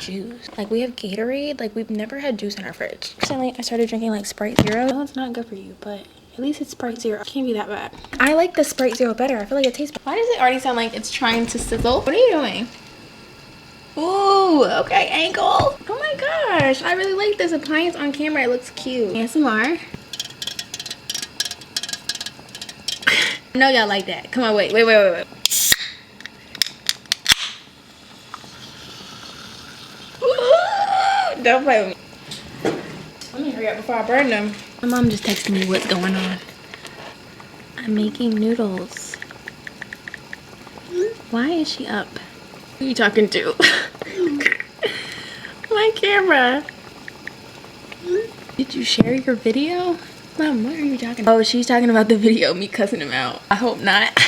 Speaker 3: juice. Like, we have Gatorade. Like, we've never had juice in our fridge. Recently, I started drinking like Sprite Zero. I know it's not good for you, but at least it's Sprite Zero. It can't be that bad. I like the Sprite Zero better. I feel like it tastes better. Why does it already sound like it's trying to sizzle? What are you doing? Ooh, okay, ankle. Oh my gosh, I really like this appliance on camera. It looks cute. ASMR. I know y'all like that. Come on, wait. Ooh, don't play with me. Let me hurry up before I burn them. My mom just texted me what's going on. I'm making noodles. Why is she up? Who are you talking to? My camera. Did you share your video? Mom, what are you talking about? Oh, she's talking about the video, me cussing him out. I hope not.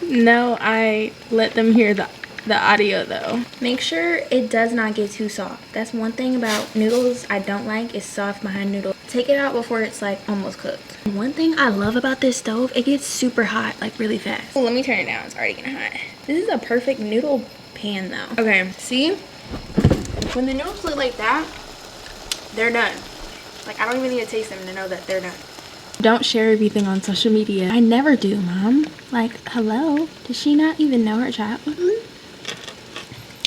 Speaker 3: No, I let them hear the audio though. Make sure it does not get too soft. That's one thing about noodles I don't like, is soft behind noodles. Take it out before it's like almost cooked. One thing I love about this stove, it gets super hot like really fast. Oh, let me turn it down. It's already getting hot. This is a perfect noodle pan though. Okay, see? When the noodles look like that, they're done. Like, I don't even need to taste them to know that they're done. Don't share everything on social media. I never do, Mom. Like, hello? Does she not even know her child?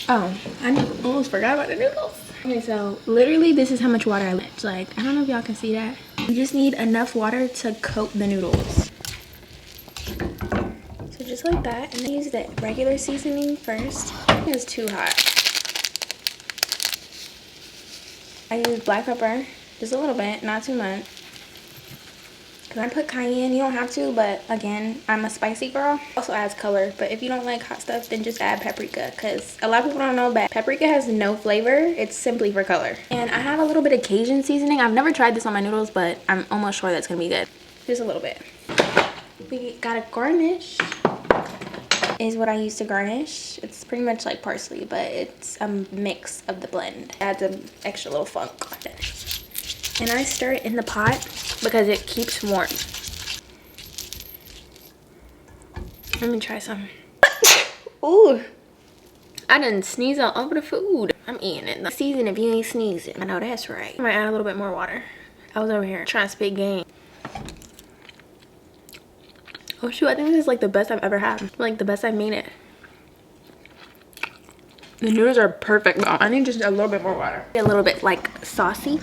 Speaker 3: Oh, I almost forgot about the noodles. Okay, so literally this is how much water I let. Like, I don't know if y'all can see that. You just need enough water to coat the noodles. So just just like that. And then use the regular seasoning first. It was too hot. I use black pepper, just a little bit, not too much. Cause I put cayenne, you don't have to, but again, I'm a spicy girl. Also adds color, but if you don't like hot stuff, then just add paprika. Cause a lot of people don't know that paprika has no flavor. It's simply for color. And I have a little bit of Cajun seasoning. I've never tried this on my noodles, but I'm almost sure that's gonna be good. Just a little bit. We got a garnish. Is what I use to garnish. It's pretty much like parsley, but it's a mix of the blend. Adds an extra little funk. And I stir it in the pot because it keeps warm. Let me try some. Ooh, I done sneeze all over the food. I'm eating it. Season if you ain't sneezing. I know that's right. I might add a little bit more water. I was over here trying to spit game. Oh shoot, I think this is like the best I've ever had. Like the best I've made it. The noodles are perfect though. I need just a little bit more water. A little bit like saucy.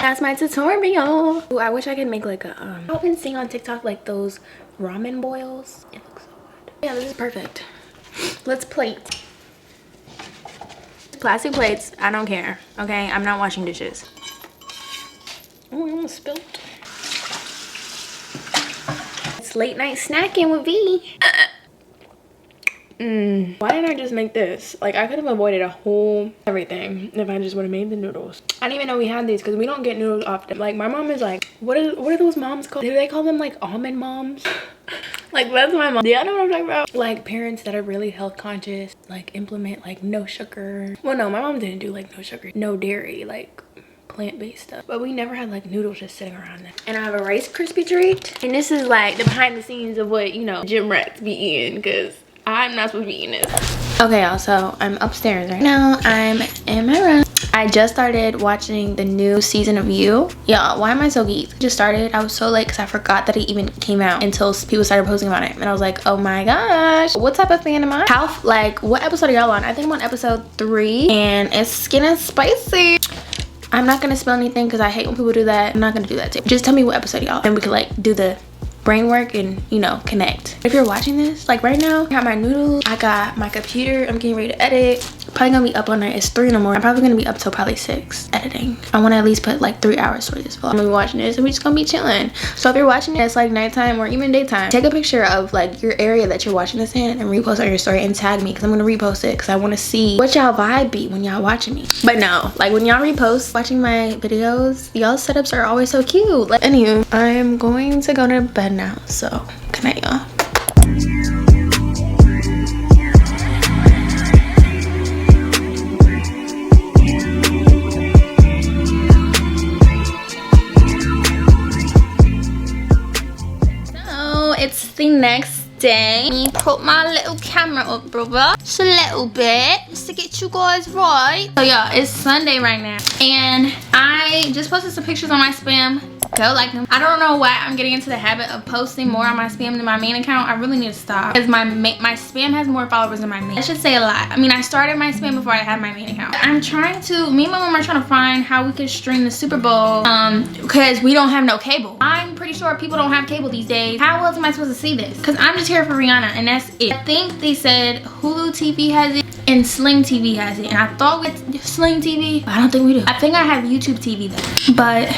Speaker 3: That's my tutorial. Ooh, I wish I could make like a I've been seeing on TikTok like those ramen boils. It looks so good. Yeah, this is perfect. Let's plate. Plastic plates, I don't care. Okay, I'm not washing dishes. Oh, I almost spilled. It's late night snacking with V. Why didn't I just make this? Like, I could have avoided a whole everything if I just would have made the noodles. I didn't even know we had these because we don't get noodles often. Like, my mom is like, what are those moms called? Do they call them like almond moms? Like, that's my mom. Do y'all know what I'm talking about? Like, parents that are really health conscious, like implement like no sugar. Well, no, my mom didn't do like no sugar, no dairy, like plant-based stuff, but we never had like noodles just sitting around there. And I have a Rice Krispie treat, and this is like the behind the scenes of what, you know, gym rats be eating, because I'm not supposed to be eating this. Okay, y'all, so I'm upstairs right now. I'm in my room. I just started watching the new season of You. Y'all, why am I so geeked? Just started. I was so late because I forgot that it even came out until people started posting about it. And I was like, oh my gosh, what type of fan am I? How, like, what episode are y'all on? I think I'm on episode 3, and it's getting spicy. I'm not gonna spill anything because I hate when people do that. I'm not gonna do that too. Just tell me what episode y'all, and we could like do the brain work and, you know, connect. If you're watching this, like right now, I got my noodles, I got my computer, I'm getting ready to edit. Probably gonna be up all night. It's 3 in the morning. I'm probably gonna be up till probably 6 editing. I want to at least put like 3 hours towards this vlog. I'm gonna be watching this and we're just gonna be chilling. So if you're watching it, it's like nighttime or even daytime, take a picture of like your area that you're watching this in and repost on your story and tag me, because I'm gonna repost it because I want to see what y'all vibe be when y'all watching me. But no, like when y'all repost watching my videos, y'all setups are always so cute. Like, anywho, I'm going to go to bed now, so good night, y'all. It's the next day. Let me put my little camera up, brother. Just a little bit, just to get you guys right. So yeah, it's Sunday right now, and I just posted some pictures on my spam. Go like them. I don't know why I'm getting into the habit of posting more on my spam than my main account. I really need to stop, because my spam has more followers than my main. I should say a lot. I mean, I started my spam before I had my main account. I'm trying to, me and my mom are trying to find how we could stream the Super Bowl, because we don't have no cable. I'm pretty sure people don't have cable these days. How else am I supposed to see this? Because I'm just here for Rihanna, and that's it. I think they said Hulu TV has it and Sling TV has it, and I thought with Sling TV, but I don't think we do. I think I have YouTube TV though, but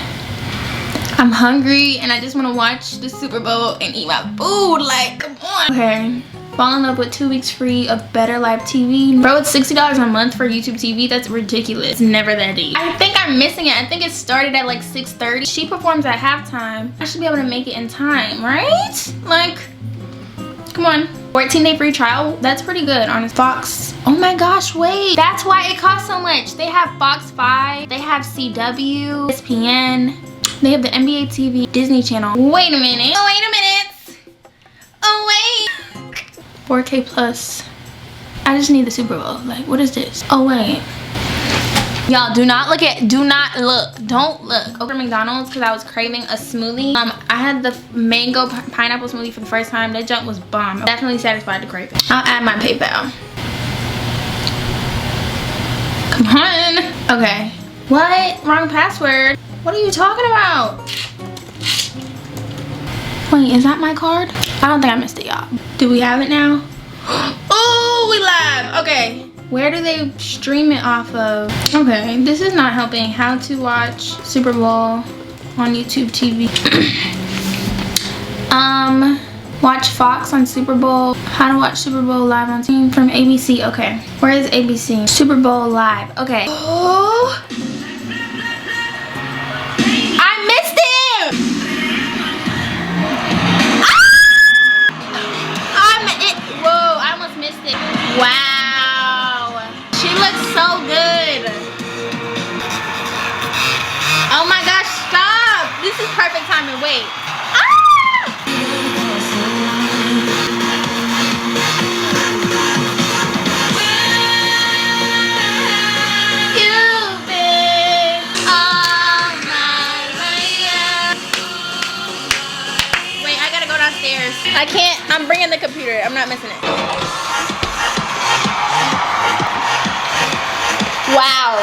Speaker 3: I'm hungry and I just want to watch the Super Bowl and eat my food. Like, come on. Okay, fall in love with 2 weeks free of Better Life TV. Bro, it's $60 a month for YouTube TV. That's ridiculous. It's never that deep. I think I'm missing it. I think it started at like 6:30. She performs at halftime. I should be able to make it in time, right? Like, come on. 14-day free trial. That's pretty good on Fox. Oh my gosh, wait. That's why it costs so much. They have Fox 5. They have CW, ESPN. They have the NBA TV, Disney Channel. Wait a minute. Oh, wait a minute. Oh, wait. 4K plus. I just need the Super Bowl. Like, what is this? Oh, wait. Y'all, do not look. Don't look. Over McDonald's, because I was craving a smoothie. I had the mango pineapple smoothie for the first time. That junk was bomb. I'm definitely satisfied to crave it. I'll add my PayPal. Come on. Okay. What? Wrong password. What are you talking about? Wait, is that my card? I don't think I missed it, y'all. Do we have it now? Oh, we live. Okay. Where do they stream it off of? Okay, this is not helping. How to watch Super Bowl on YouTube TV. Watch Fox on Super Bowl. How to watch Super Bowl live on TV from ABC. Okay, where is ABC? Super Bowl live. Okay. Oh, I missed it. Whoa, I almost missed it. Wow, she looks so good. Oh my gosh, stop. This is perfect timing. Wait. I can't, I'm bringing the computer. I'm not missing it. Wow.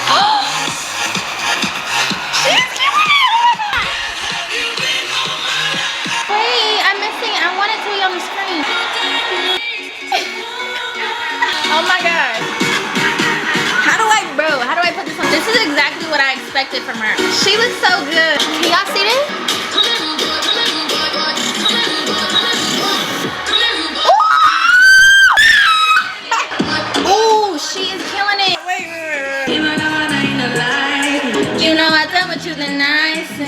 Speaker 3: Oh! She's killing it! Wait, I'm missing it. I want it to be on the screen. Oh my god. How do I put this on? This is exactly what I expected from her. She looks so good. Can y'all see this? To the nice. I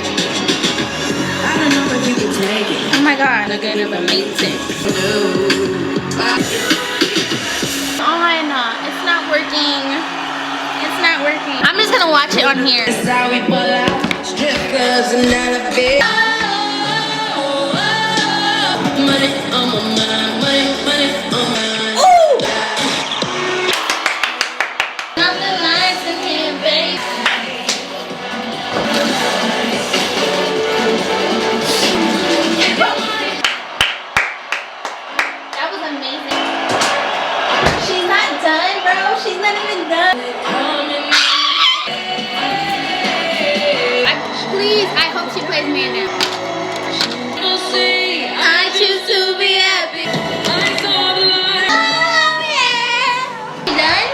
Speaker 3: don't know if you can take it. Oh my god. Look at it amazing. Oh my god. It's not working. It's not working. I'm just gonna watch it on here. That's how we pull out. Strip clubs and elevators. Money on my mind. Money on my mind. Ooh! Nothing nice in here, babe. Please, I hope she plays man now. I choose to be happy. Oh yeah. She done?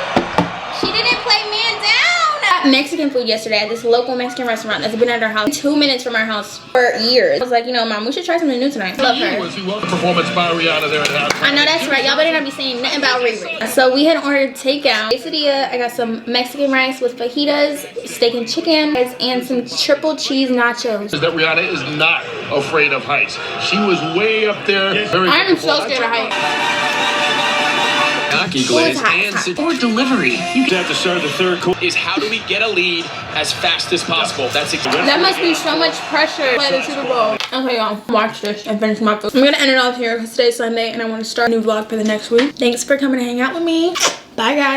Speaker 3: She didn't play man down. Mexican food yesterday at this local Mexican restaurant that's been at our house 2 minutes from our house for years. I was like, you know, Mom, we should try something new tonight. Love her.
Speaker 9: Performance by Rihanna there at halftime.
Speaker 3: I know that's right. Y'all better not be saying nothing about Riri. So we had ordered takeout. Quesadilla. I got some Mexican rice with fajitas, steak and chicken, and some triple cheese nachos.
Speaker 9: That Rihanna is not afraid of heights. She was way up there.
Speaker 3: I'm so scared of heights.
Speaker 9: Glaze and or delivery. You have to start the third quarter. Is how do we get a lead as fast as possible? That's exactly.
Speaker 3: That must be so much pressure to play the Super Bowl. Okay, y'all, watch this and finish my food. I'm gonna end it off here because today's Sunday and I want to start a new vlog for the next week. Thanks for coming to hang out with me. Bye, guys.